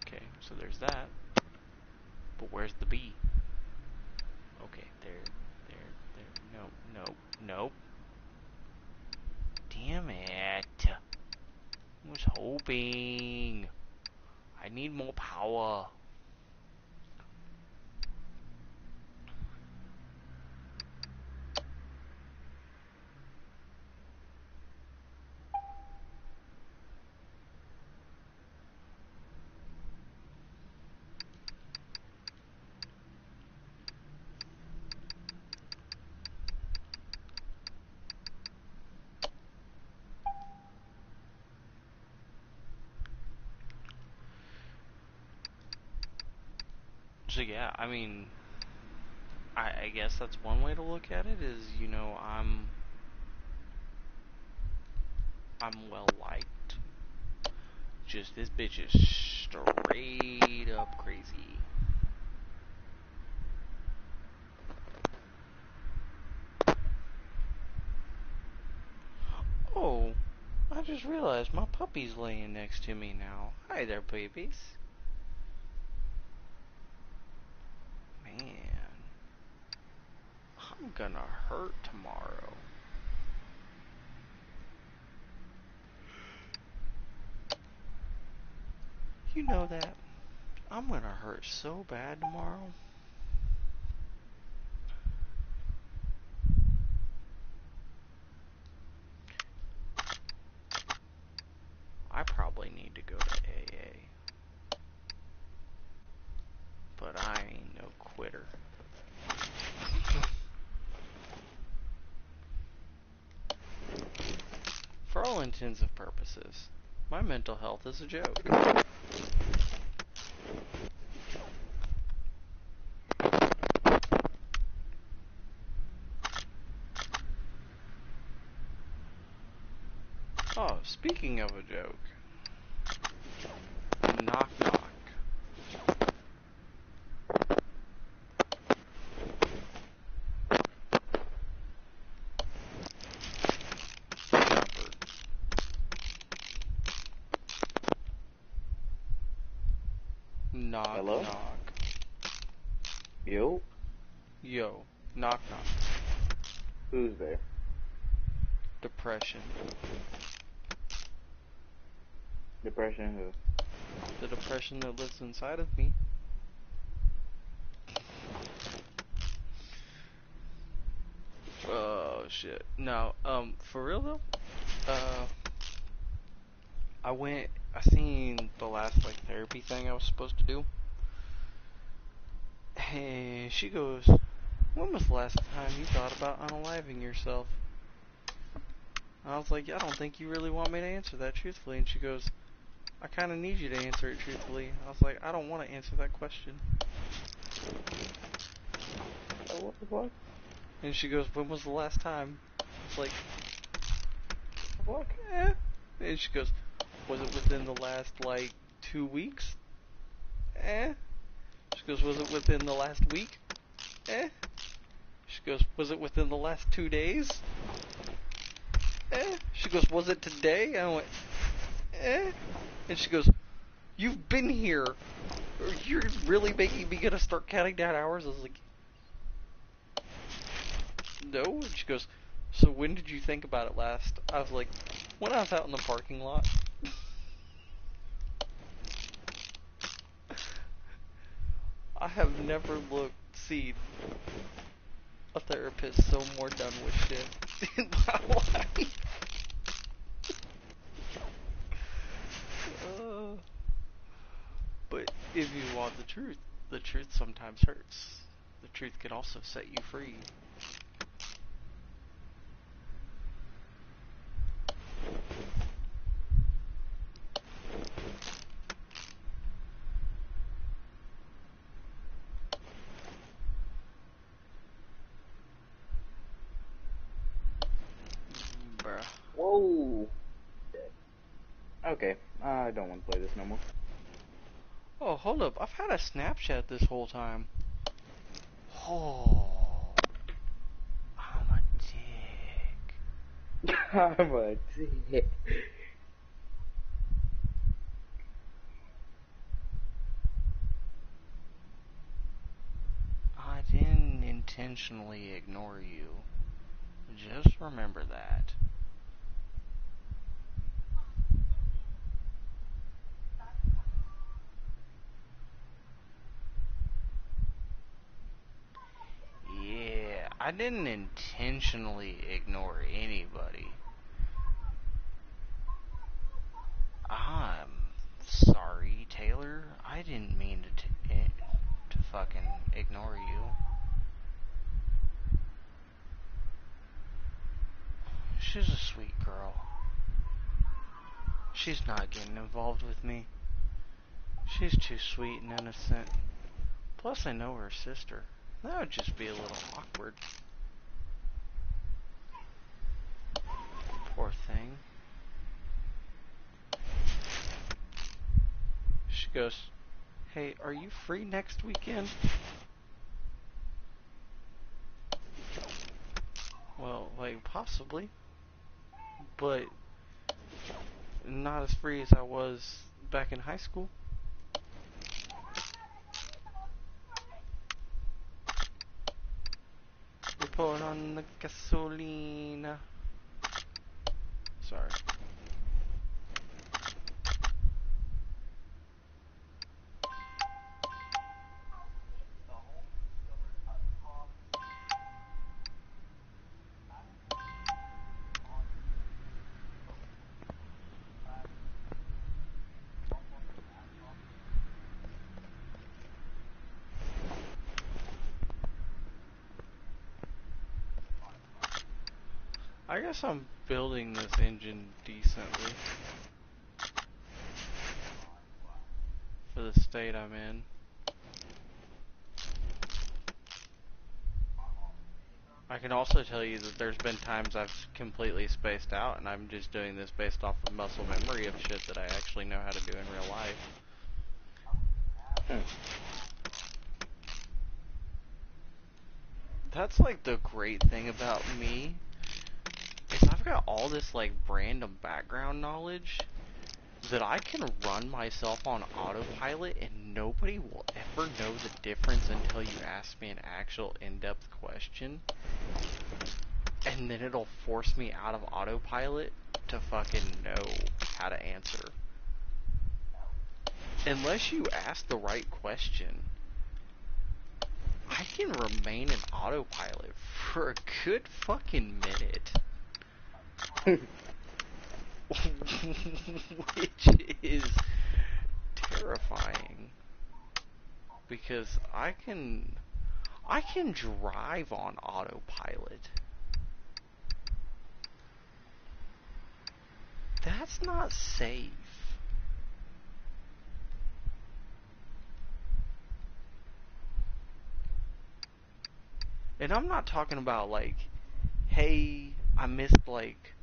Okay, so there's that. But where's the B? Okay, there. Nope, nope, nope. Damn it. I was hoping. I need more power. So yeah, I mean, I guess that's one way to look at it. Is, you know, I'm well liked. Just this bitch is straight up crazy. just realized my puppy's laying next to me now. Hi there, babies. Man, I'm gonna hurt tomorrow. You know that. I'm gonna hurt so bad tomorrow. I probably need to go to AA. But I ain't no quitter. For all intents and purposes, my mental health is a joke. Oh, speaking of a joke. Knock knock. Numbered. Knock Hello? knock. Yo? Yo, knock knock. Who's there? Depression. Depression who? The depression that lives inside of me. Oh shit. No, for real though? I seen the last like therapy thing I was supposed to do. Hey, she goes, when was the last time you thought about unaliving yourself? And I was like, I don't think you really want me to answer that truthfully. And she goes, I kind of need you to answer it truthfully. I was like, I don't want to answer that question. Oh, what the fuck? And she goes, when was the last time? I was like, Fuck? eh. And she goes, was it within the last, like, 2 weeks? Eh. She goes, was it within the last week? Eh. She goes, was it within the last 2 days? Eh. She goes, was it today? I went, eh. And she goes, you've been here. You're really making me gonna start counting down hours? I was like, no. And she goes, so when did you think about it last? I was like, when I was out in the parking lot. I have never seen a therapist so more done with shit in my life. But if you want the truth sometimes hurts. The truth can also set you free. Bruh. Whoa! Okay, I don't want to play this no more. Oh, hold up. I've had a Snapchat this whole time. Oh, I'm a dick. I'm a dick. I didn't intentionally ignore you. Just remember that. Yeah, I didn't intentionally ignore anybody. I'm sorry, Taylor. I didn't mean to fucking ignore you. She's a sweet girl. She's not getting involved with me. She's too sweet and innocent. Plus, I know her sister. That would just be a little awkward. Poor thing. She goes, hey, are you free next weekend? Well, like, possibly. But not as free as I was back in high school. We're pulling on the gasolina. Sorry. I guess I'm building this engine decently for the state I'm in. I can also tell you that there's been times I've completely spaced out, and I'm just doing this based off of muscle memory of shit that I actually know how to do in real life. That's like the great thing about me, is I've got all this like random background knowledge that I can run myself on autopilot and nobody will ever know the difference until you ask me an actual in-depth question. And then it'll force me out of autopilot to fucking know how to answer. Unless you ask the right question, I can remain in autopilot for a good fucking minute. Which is terrifying. Because I can drive on autopilot. That's not safe. And I'm not talking about like, hey, I missed like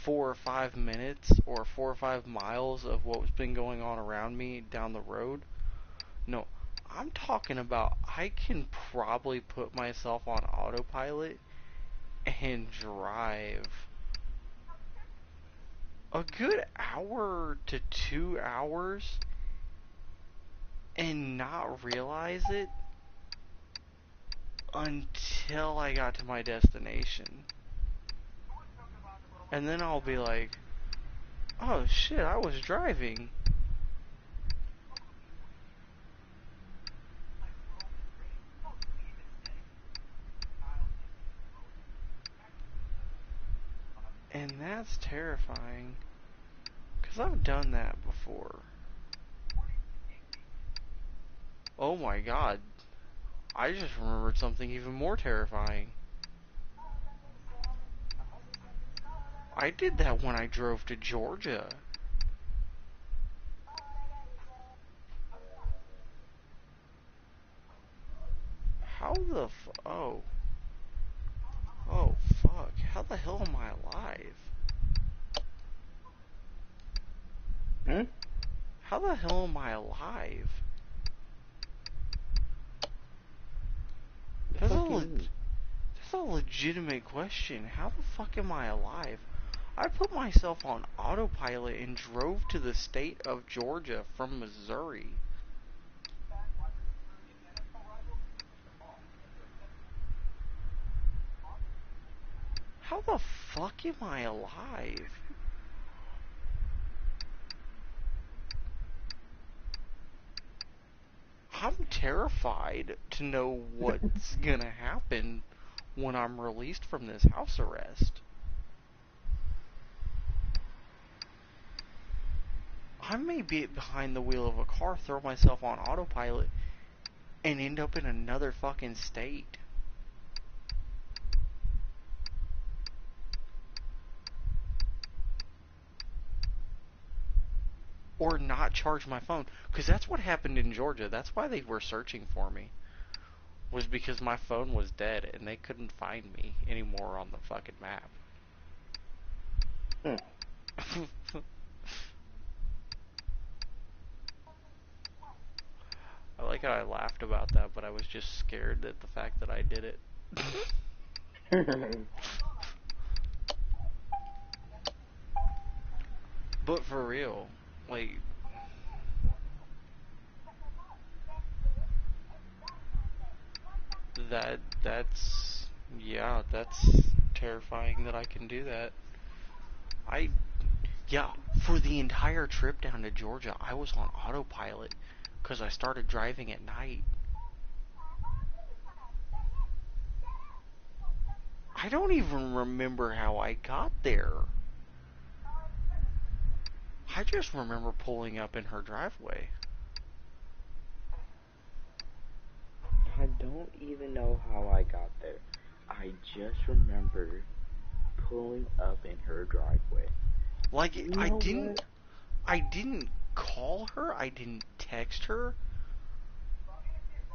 4 or 5 minutes or 4 or 5 miles of what's been going on around me down the road. No, I'm talking about I can probably put myself on autopilot and drive a good hour to 2 hours and not realize it until I got to my destination. And then I'll be like, oh shit, I was driving. And that's terrifying. Because I've done that before. Oh my god. I just remembered something even more terrifying. I did that when I drove to Georgia. How the oh. Oh, fuck. How the hell am I alive? Hmm? How the hell am I alive? That's a legitimate question. How the fuck am I alive? I put myself on autopilot and drove to the state of Georgia from Missouri. How the fuck am I alive? I'm terrified to know what's gonna happen when I'm released from this house arrest. I may be behind the wheel of a car, throw myself on autopilot, and end up in another fucking state. Or not charge my phone. Because that's what happened in Georgia. That's why they were searching for me. Was because my phone was dead and they couldn't find me anymore on the fucking map. I like how I laughed about that, but I was just scared at the fact that I did it. But for real, like, that's, yeah, that's terrifying that I can do that. I, yeah, for the entire trip down to Georgia, I was on autopilot because I started driving at night. I don't even remember how I got there. I just remember pulling up in her driveway. I don't even know how I got there. I just remember pulling up in her driveway. Like, You know what? I didn't call her, I didn't text her.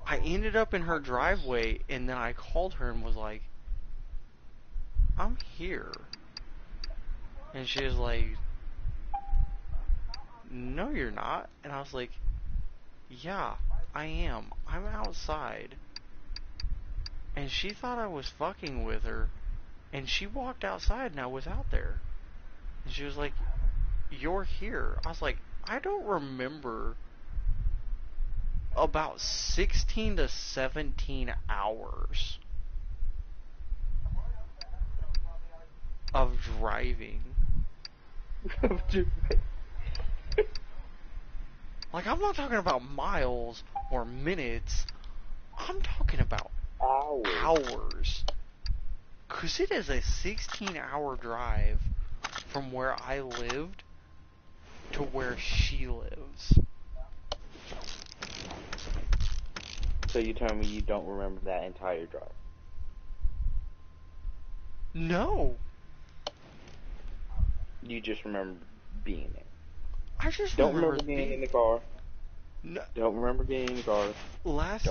I ended up in her driveway, and then I called her and was like, I'm here. And she was like, no, you're not. And I was like, yeah, I am. I'm outside. And she thought I was fucking with her. And she walked outside and I was out there. And she was like, you're here. I was like, I don't remember about 16 to 17 hours of driving. Like, I'm not talking about miles or minutes. I'm talking about hours. Because it is a 16-hour drive from where I lived to where she lives. So you tell me you don't remember that entire drive? No. You just remember being there. I just Don't remember being being in the car. No. Don't remember being in the car. Last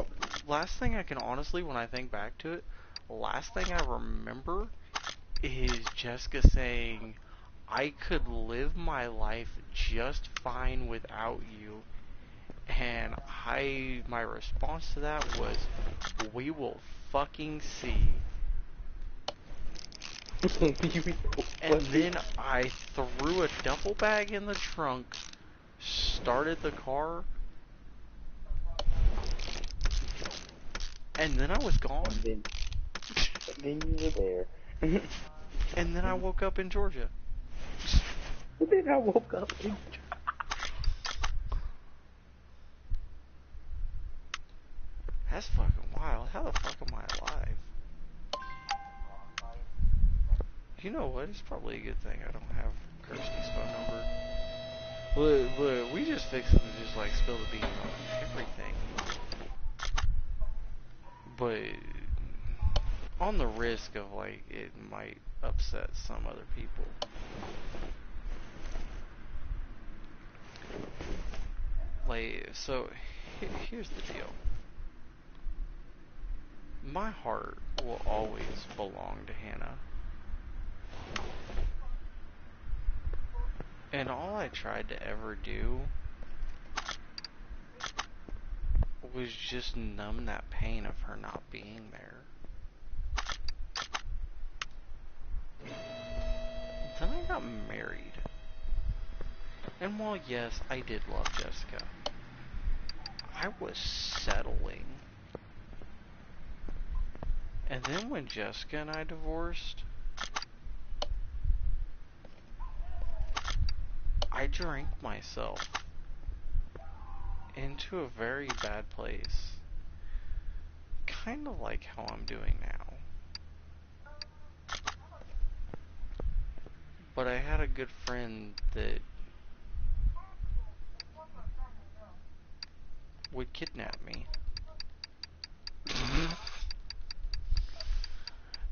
thing I can honestly, when I think back to it, last thing I remember is Jessica saying, I could live my life just fine without you. And my response to that was, we will fucking see. And then I threw a duffel bag in the trunk, started the car, and then I was gone. And then you were there. And then I woke up in Georgia. And then I woke up in That's fucking wild. How the fuck am I alive? You know what? It's probably a good thing I don't have Kirsty's phone number. Look, we just fixed it to just like spill the beans on everything. But on the risk of like it might upset some other people. Like, so here's the deal. My heart will always belong to Hannah. And all I tried to ever do was just numb that pain of her not being there. Then I got married. And while yes, I did love Jessica, I was settling. And then when Jessica and I divorced, I drank myself into a very bad place. Kind of like how I'm doing now. But I had a good friend that would kidnap me.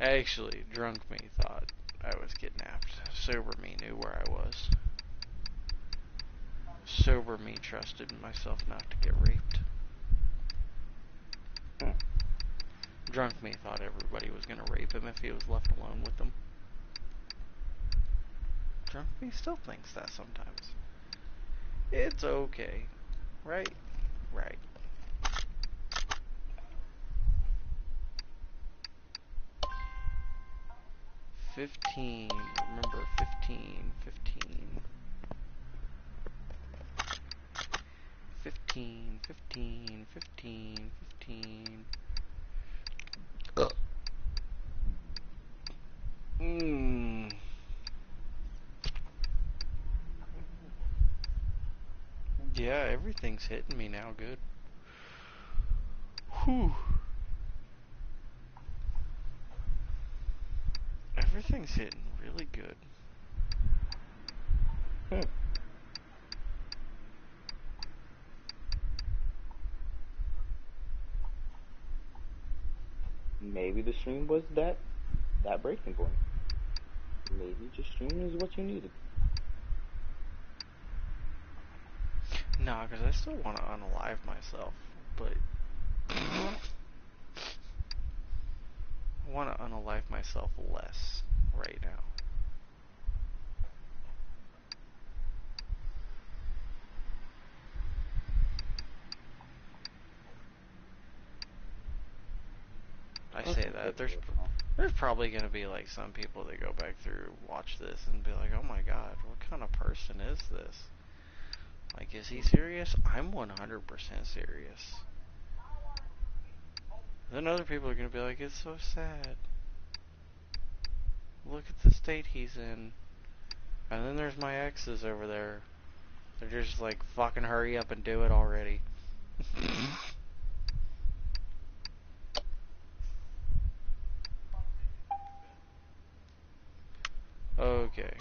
Actually, drunk me thought I was kidnapped. Sober me knew where I was. Sober me trusted myself not to get raped. Drunk me thought everybody was gonna rape him if he was left alone with them. Drunk me still thinks that sometimes. It's okay. Right? Right. Remember 15. 15, 15, 15, 15. Mmm. Yeah, everything's hitting me now good. Whew. Everything's hitting really good. Maybe the stream was that breaking point. Maybe just stream is what you needed. Nah, because I still want to unalive myself, but I want to unalive myself less right now. I say that there's probably gonna be like some people that go back through, watch this, and be like, "Oh my God, what kind of person is this? Like, is he serious? I'm 100% serious." Then other people are gonna be like, "It's so sad. Look at the state he's in." And then there's my exes over there. They're just like, "Fucking hurry up and do it already." Okay.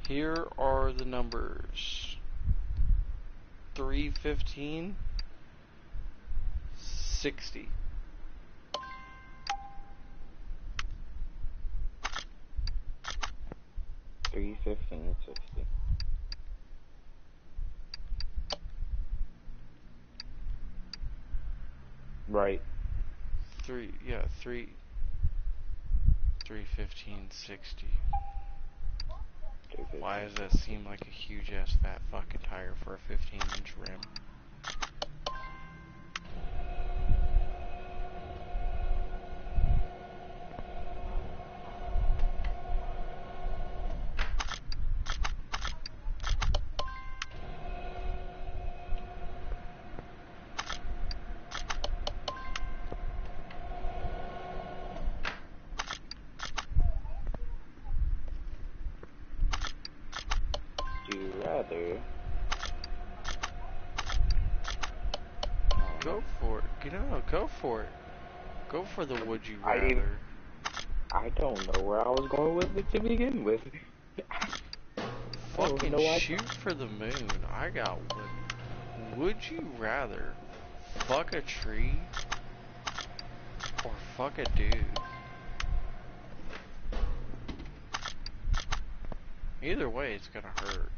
Here are the numbers. 315, 60. 315, 60. Right. 315, 60. 315. Why does that seem like a huge ass fat fucking tire for a 15-inch rim? Do you rather? Go for it. Go for it. Go for the would you rather. I don't know where I was going with it to begin with. Fucking shoot for the moon. I got one. Would you rather fuck a tree or fuck a dude? Either way, it's gonna hurt.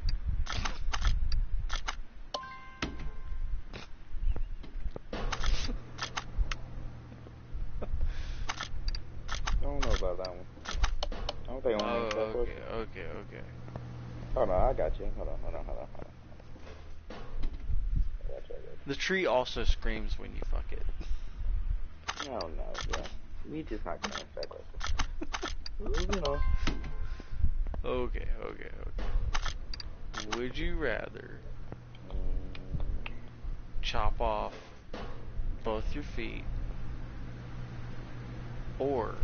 I don't know about that one. I don't think I want to answer that question. Okay. Hold on, I got you. Hold on. I got you. The tree also screams when you fuck it. No, yeah. We just not gonna answer that question. Moving on. Okay. Would you rather chop off both your feet or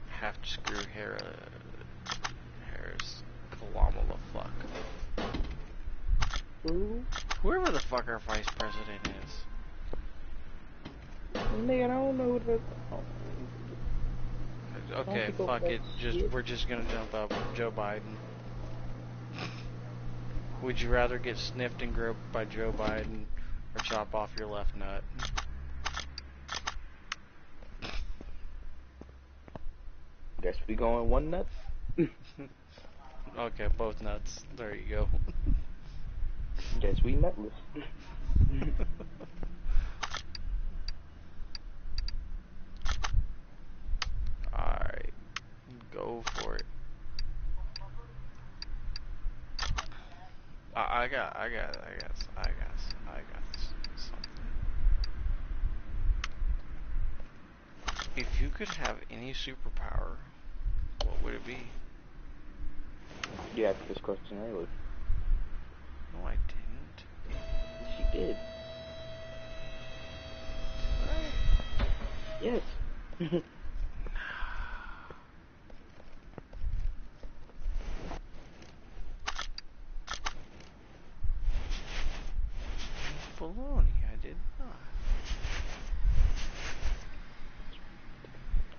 have to screw Harris Kalamala fuck? Who? Whoever the fuck our vice president is. Nigga, I don't know what that. Okay, fuck it. We're just gonna jump up. Joe Biden. Would you rather get sniffed and groped by Joe Biden or chop off your left nut? Guess we going one nuts. Okay, both nuts. There you go. Guess we nutless. Alright. Go for it. I got something. could have any superpower, what would it be? You asked this question earlier. No, I didn't. She did. Did I? Yes. Baloney, I did not.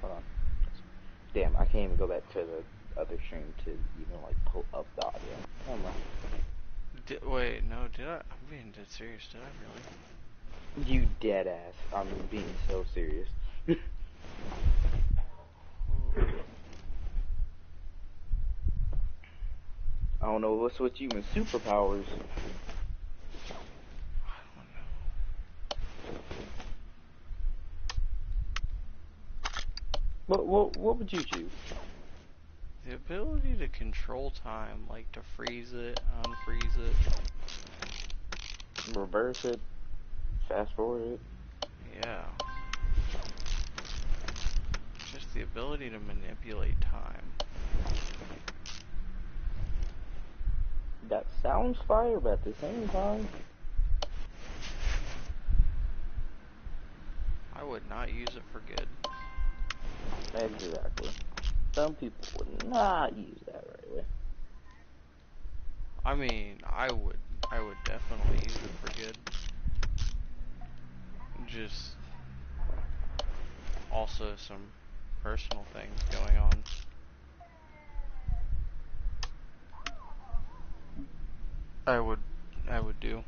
Hold on. Damn, I can't even go back to the other stream to even like pull up the audio. Never mind. Wait, no, did I? I'm being dead serious. Did I really? You dead ass. I'm being so serious. I don't know what's with you and superpowers. I don't know. What would you choose? The ability to control time, like to freeze it, unfreeze it. Reverse it, fast forward it. Yeah. Just the ability to manipulate time. That sounds fire, but at the same time, I would not use it for good. exactly. Some people would not use that right way. I mean, I would definitely use it for good. Just also some personal things going on. I would do.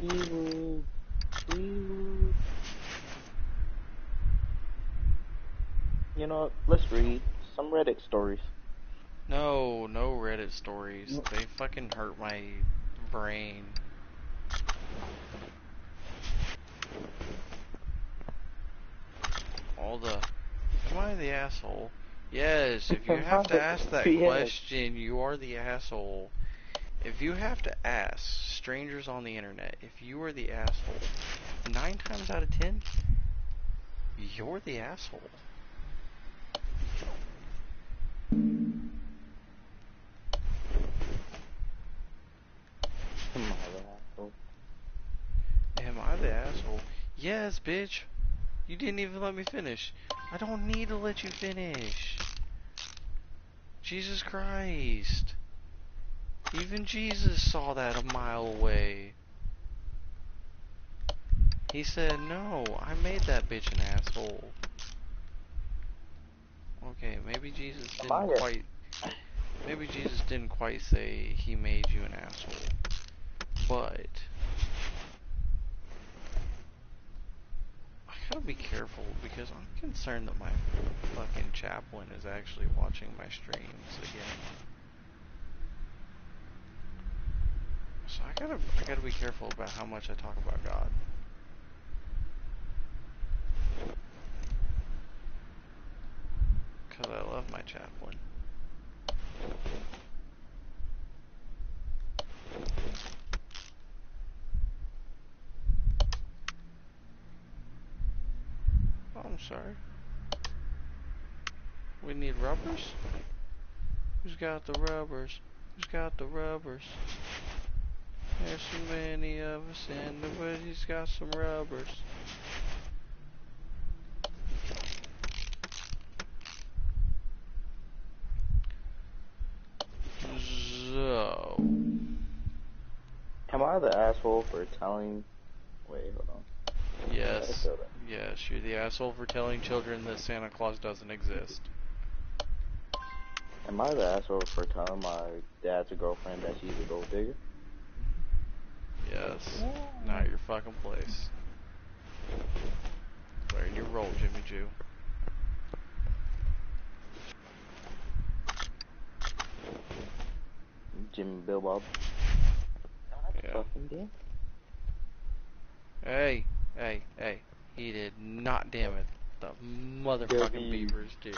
Evil. You know what? Let's read some Reddit stories. No Reddit stories. They fucking hurt my brain. All the... Am I the asshole? Yes, if you have to ask that Yes. question, you are the asshole. If you have to ask strangers on the internet if you are the asshole, 9 times out of 10, you're the asshole. Am I the asshole? Am I the asshole? Yes, bitch. You didn't even let me finish. I don't need to let you finish. Jesus Christ. Even Jesus saw that a mile away. He said, no, I made that bitch an asshole. Okay, maybe Jesus didn't quite say he made you an asshole. But I gotta be careful because I'm concerned that my fucking chaplain is actually watching my streams again. So I gotta be careful about how much I talk about God. Cause I love my chaplain. Oh, I'm sorry. We need rubbers? Who's got the rubbers? Who's got the rubbers? There's so many of us and nobody's got some rubbers. So... Am I the asshole for telling... Wait, hold on. Yes. Yes, you're the asshole for telling children that Santa Claus doesn't exist. Am I the asshole for telling my dad's girlfriend that she's a gold digger? Yes. Not your fucking place. Learn your role, Jimmy Jew. Jimmy Bill Bob. Yeah. Fucking damn. Hey. He did not, damn it. The motherfucking W. Beavers did.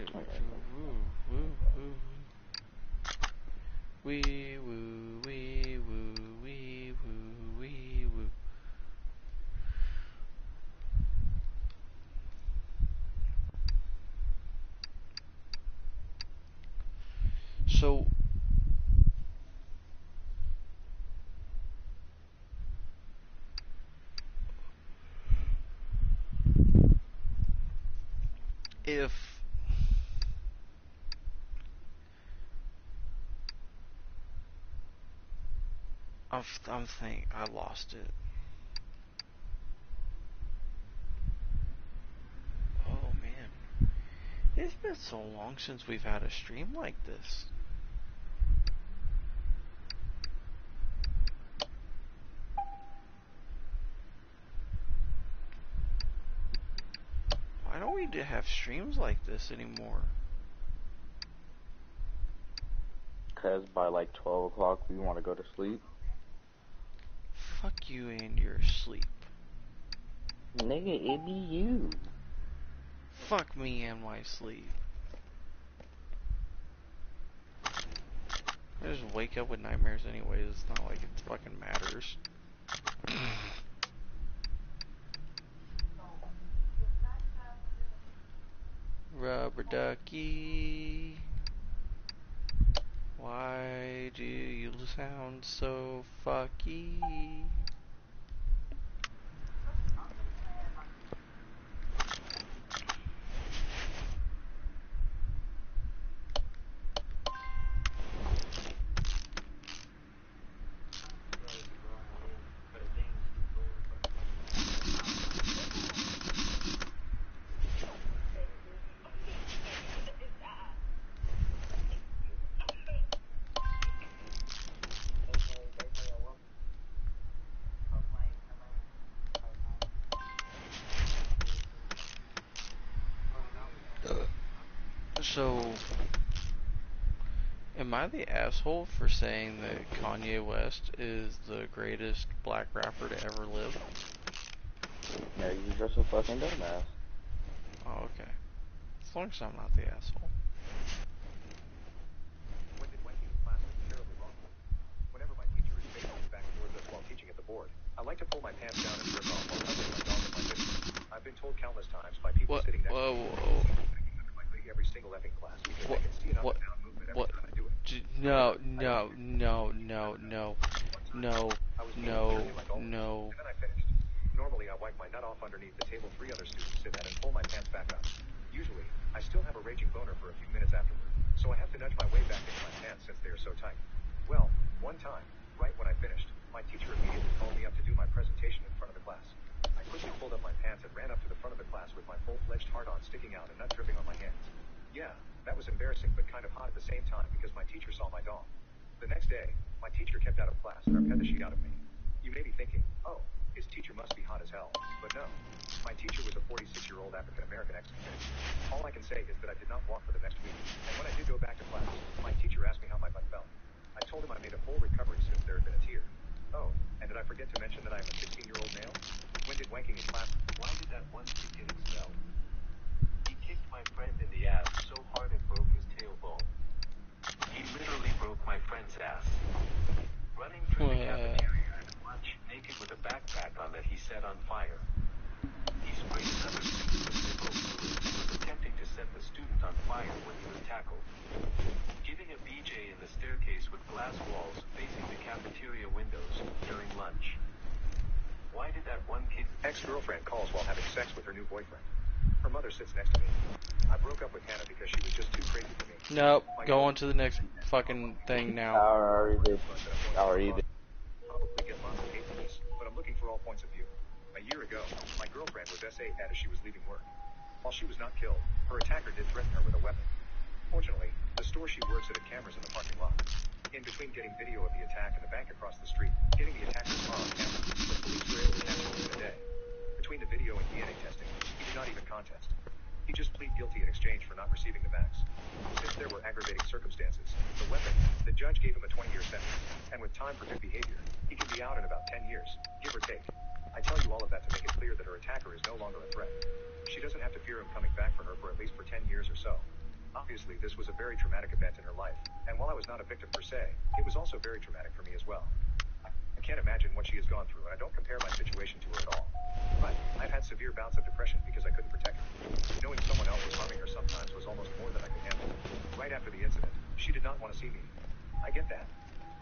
Okay. Wee woo, wee woo, wee woo, wee woo. So, if I lost it. Oh man, it's been so long since we've had a stream like this. Why don't we have streams like this anymore? Because by like 12 o'clock we want to go to sleep. Fuck you and your sleep. Nigga, it be you. Fuck me and my sleep. I just wake up with nightmares anyways. It's not like it fucking matters. Rubber ducky, why do you sound so fucky? So, am I the asshole for saying that Kanye West is the greatest black rapper to ever live? Yeah, you're just a fucking dumbass. Oh, okay. As long as I'm not the asshole. When did wanking in class is terribly wrong? Whenever my teacher is facing his back towards us while teaching at the board, I like to pull my pants down and jerk off while cuddling my dog in my video. I've been told countless times by people What? sitting next to me Whoa. under my leg every single effing class because What? they can see an up What? and down movement every What? time I do it. No, However, I no, don't no, no, no, no, I was being no, dirty like always, no. and then I finished. Normally, I wipe my nut off underneath the table 3 other students sit at and pull my pants back up. Usually, I still have a raging boner for a few minutes afterward, so I have to nudge my way back into my pants since they are so tight. Well, one time, right when I finished, my teacher immediately called me up to do my presentation in front of the class. I quickly pulled up my pants and ran up to the front of the class with my full-fledged hard-on sticking out and nut dripping on my hands. Yeah, that was embarrassing but kind of hot at the same time because my teacher saw my dong. The next day, my teacher kept out of class and reped the shit out of me. You may be thinking, oh, his teacher must be hot as hell. But no, my teacher was a 46-year-old African-American ex-convict. All I can say is that I did not walk for the next week, and when I did go back to class, my teacher asked me how my butt felt. I told him I made a full recovery since there had been a tear. Oh, and did I forget to mention that I am a 16-year-old male? When did wanking in class? Why did that one kid get expelled? He kicked my friend in the ass so hard it broke his tailbone. He literally broke my friend's ass. Running through the cafeteria at lunch naked with a backpack on that he set on fire. He sprayed another student with liberal fluid and was attempting to set the student on fire when he was tackled. Giving a BJ in the staircase with glass walls facing the cafeteria windows during lunch. Why did that one kid... Ex-girlfriend calls while having sex with her new boyfriend. Her mother sits next to me. I broke up with Hannah because she was just too crazy for me. Nope. Go on to the next fucking thing now. I already did. Probably get lots of hate for this, but I'm looking for all points of view. A year ago, my girlfriend was SA as she was leaving work. While she was not killed, her attacker did threaten her with a weapon. Fortunately, the store she works at had cameras in the parking lot. In between getting video of the attack and the bank across the street, getting the attacker's car on camera, the police were able to catch him within a day. Between the video and DNA testing, he did not even contest. He just pleaded guilty in exchange for not receiving the max. Since there were aggravating circumstances, the weapon, the judge gave him a 20-year sentence, and with time for good behavior, he can be out in about 10 years, give or take. I tell you all of that to make it clear that her attacker is no longer a threat. She doesn't have to fear him coming back for her for at least 10 years or so. Obviously, this was a very traumatic event in her life, and while I was not a victim per se, it was also very traumatic for me as well. I can't imagine what she has gone through, and I don't compare my situation to her at all. But I've had severe bouts of depression because I couldn't protect her. Knowing someone else was harming her sometimes was almost more than I could handle. Right after the incident, she did not want to see me. I get that.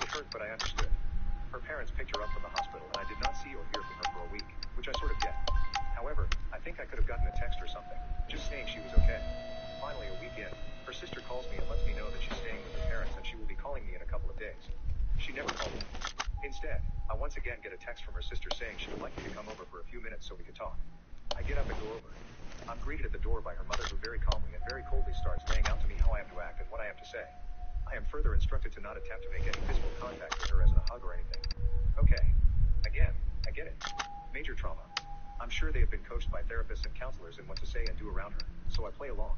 It hurt, but I understood. Her parents picked her up from the hospital, and I did not see or hear from her for a week, which I sort of get. However, I think I could have gotten a text or something, just saying she was okay. Finally, a week in, her sister calls me and lets me know that she's staying with her parents and she will be calling me in a couple of days. She never called me. Instead, I once again get a text from her sister saying she would like me to come over for a few minutes so we could talk. I get up and go over. I'm greeted at the door by her mother, who very calmly and very coldly starts laying out to me how I have to act and what I have to say. I am further instructed to not attempt to make any physical contact with her, as in a hug or anything. Okay. Again, I get it. Major trauma. I'm sure they have been coached by therapists and counselors in what to say and do around her, so I play along.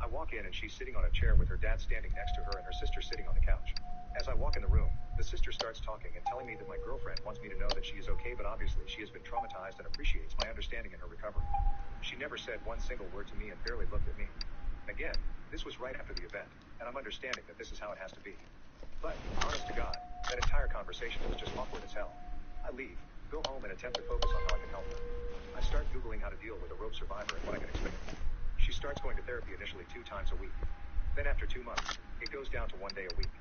I walk in and she's sitting on a chair with her dad standing next to her and her sister sitting on the couch. As I walk in the room, the sister starts talking and telling me that my girlfriend wants me to know that she is okay, but obviously she has been traumatized and appreciates my understanding in her recovery. She never said one single word to me and barely looked at me. Again, this was right after the event, and I'm understanding that this is how it has to be. But, honest to God, that entire conversation was just awkward as hell. I leave, go home, and attempt to focus on how I can help her. I start Googling how to deal with a rope survivor and what I can expect. She starts going to therapy initially 2 times a week. Then after 2 months, it goes down to 1 day a week.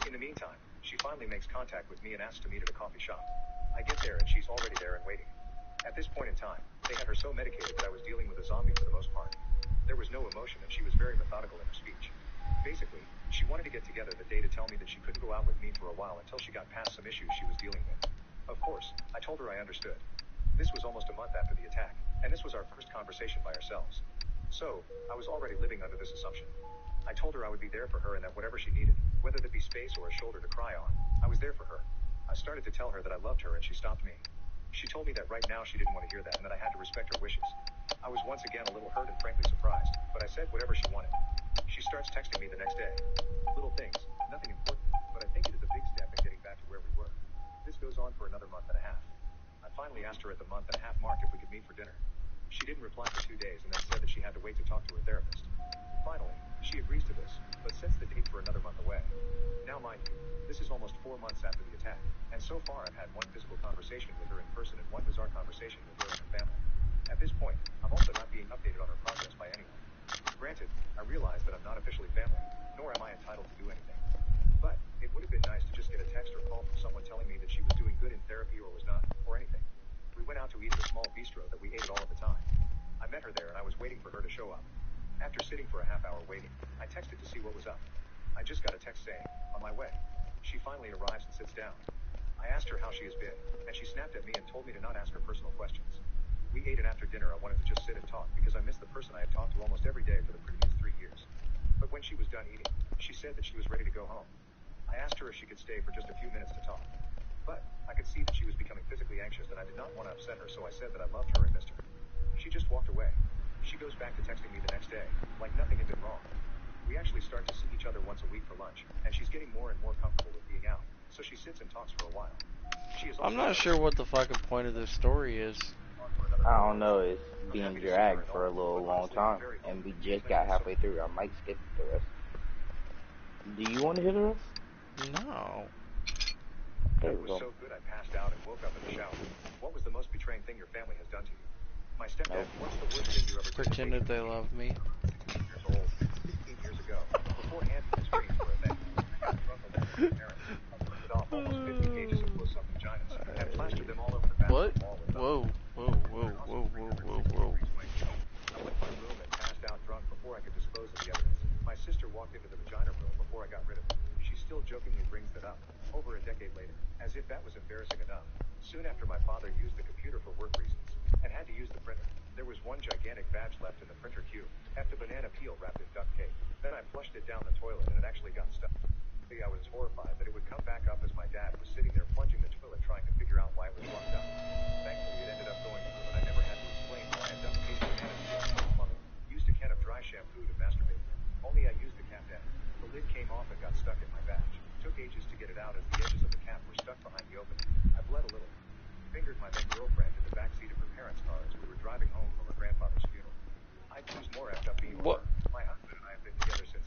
In the meantime, she finally makes contact with me and asks to meet at a coffee shop. I get there and she's already there and waiting. At this point in time, they had her so medicated that I was dealing with a zombie for the most part. There was no emotion and she was very methodical in her speech. Basically, she wanted to get together the day to tell me that she couldn't go out with me for a while until she got past some issues she was dealing with. Of course, I told her I understood. This was almost a month after the attack, and this was our first conversation by ourselves. So, I was already living under this assumption. I told her I would be there for her and that whatever she needed, whether that be space or a shoulder to cry on, I was there for her. I started to tell her that I loved her and she stopped me. She told me that right now she didn't want to hear that and that I had to respect her wishes. I was once again a little hurt and frankly surprised, but I said whatever she wanted. She starts texting me the next day. Little things, nothing important, but I think it is a big step in getting back to where we were. This goes on for another month and a half. I finally asked her at the month and a half mark if we could meet for dinner. She didn't reply for 2 days and then said that she had to wait to talk to her therapist. Finally, she agrees to this, but sets the date for another month away. Now mind you, this is almost 4 months after the attack, and so far I've had 1 physical conversation with her in person and 1 bizarre conversation with her and her family. At this point, I'm also not being updated on her progress by anyone. Granted, I realize that I'm not officially family, nor am I entitled to do anything. But, it would have been nice to just get a text or call from someone telling me that she was doing good in therapy or was not, or anything. We went out to eat at a small bistro that we ate at all of the time. I met her there and I was waiting for her to show up. After sitting for a half hour waiting, I texted to see what was up. I just got a text saying, on my way. She finally arrives and sits down. I asked her how she has been, and she snapped at me and told me to not ask her personal questions. We ate, and after dinner I wanted to just sit and talk because I missed the person I had talked to almost every day for the previous 3 years. But when she was done eating, she said that she was ready to go home. I asked her if she could stay for just a few minutes to talk. But I could see that she was becoming physically anxious and I did not want to upset her, so I said that I loved her and missed her. She just walked away. She goes back to texting me the next day, like nothing had been wrong. We actually start to see each other once a week for lunch, and she's getting more and more comfortable with being out, so she sits and talks for a while. She is I'm not sure what the fucking point of this story is. I don't know, it's being dragged for a little long time, and we just got halfway through. I might skip the rest. Do you want to hear the rest? No. There It we was go. so good I passed out and woke up in the shower. What was the most betraying thing your family has done to you? My stepdad, what's the worst thing you ever did? Pretended they love me. 16 years old, 15 years ago, before hand-me screens were a thing. I got drunk alone with my parents. I printed off almost 50 pages of close-up vaginas and plastered them all over the bathroom What? wall with them. Whoa, whoa, whoa, whoa, whoa, whoa, whoa. I went to my room and passed out drunk before I could dispose of the evidence. My sister walked into the vagina room before I got rid of it. She still jokingly brings that up, over a decade later, as if that was embarrassing enough. Soon after my father used the computer for work reasons, and had to use the printer, there was one gigantic badge left in the printer queue, after banana peel wrapped in duct tape. Then I flushed it down the toilet and it actually got stuck. I was horrified that it would come back up as my dad was sitting there plunging the toilet trying to figure out why it was plugged up. Thankfully it ended up going through and I never had to explain why I duct taped banana peel to the plumber. Used a can of dry shampoo to masturbate with, only I used the cap end. The lid came off and got stuck in my badge. Took ages to get it out as the edges of the cap were stuck behind the opening. I bled a little. Fingered my then girlfriend in the backseat of her parents' car as we were driving home from her grandfather's funeral. I choose more effed up me or What? her. My husband and I have been together since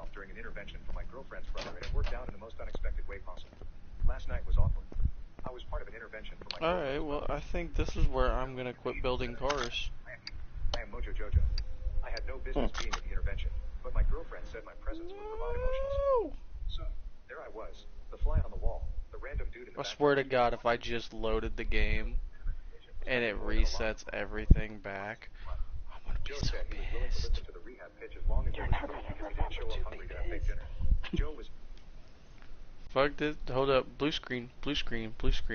mouth during an intervention from my girlfriend's brother, and it worked out in the most unexpected way possible. Last night was awkward. I was part of an intervention for my Alright, girlfriend's well, brother. I think this is where I'm gonna quit building cars. I am Mojo Jojo. I had no business being at the intervention, but my girlfriend said my presence would provide emotional support. So, there I was, the fly on the wall, the random dude in the I back. swear to God, if I just loaded the game and it resets everything back, I'm gonna be Joe so said he was willing to listen pissed. to the rehab pitch as long as it was free because he didn't show up hungry to have big dinner. Joe was Fuck this. Hold up. Blue screen. Blue screen. Blue screen.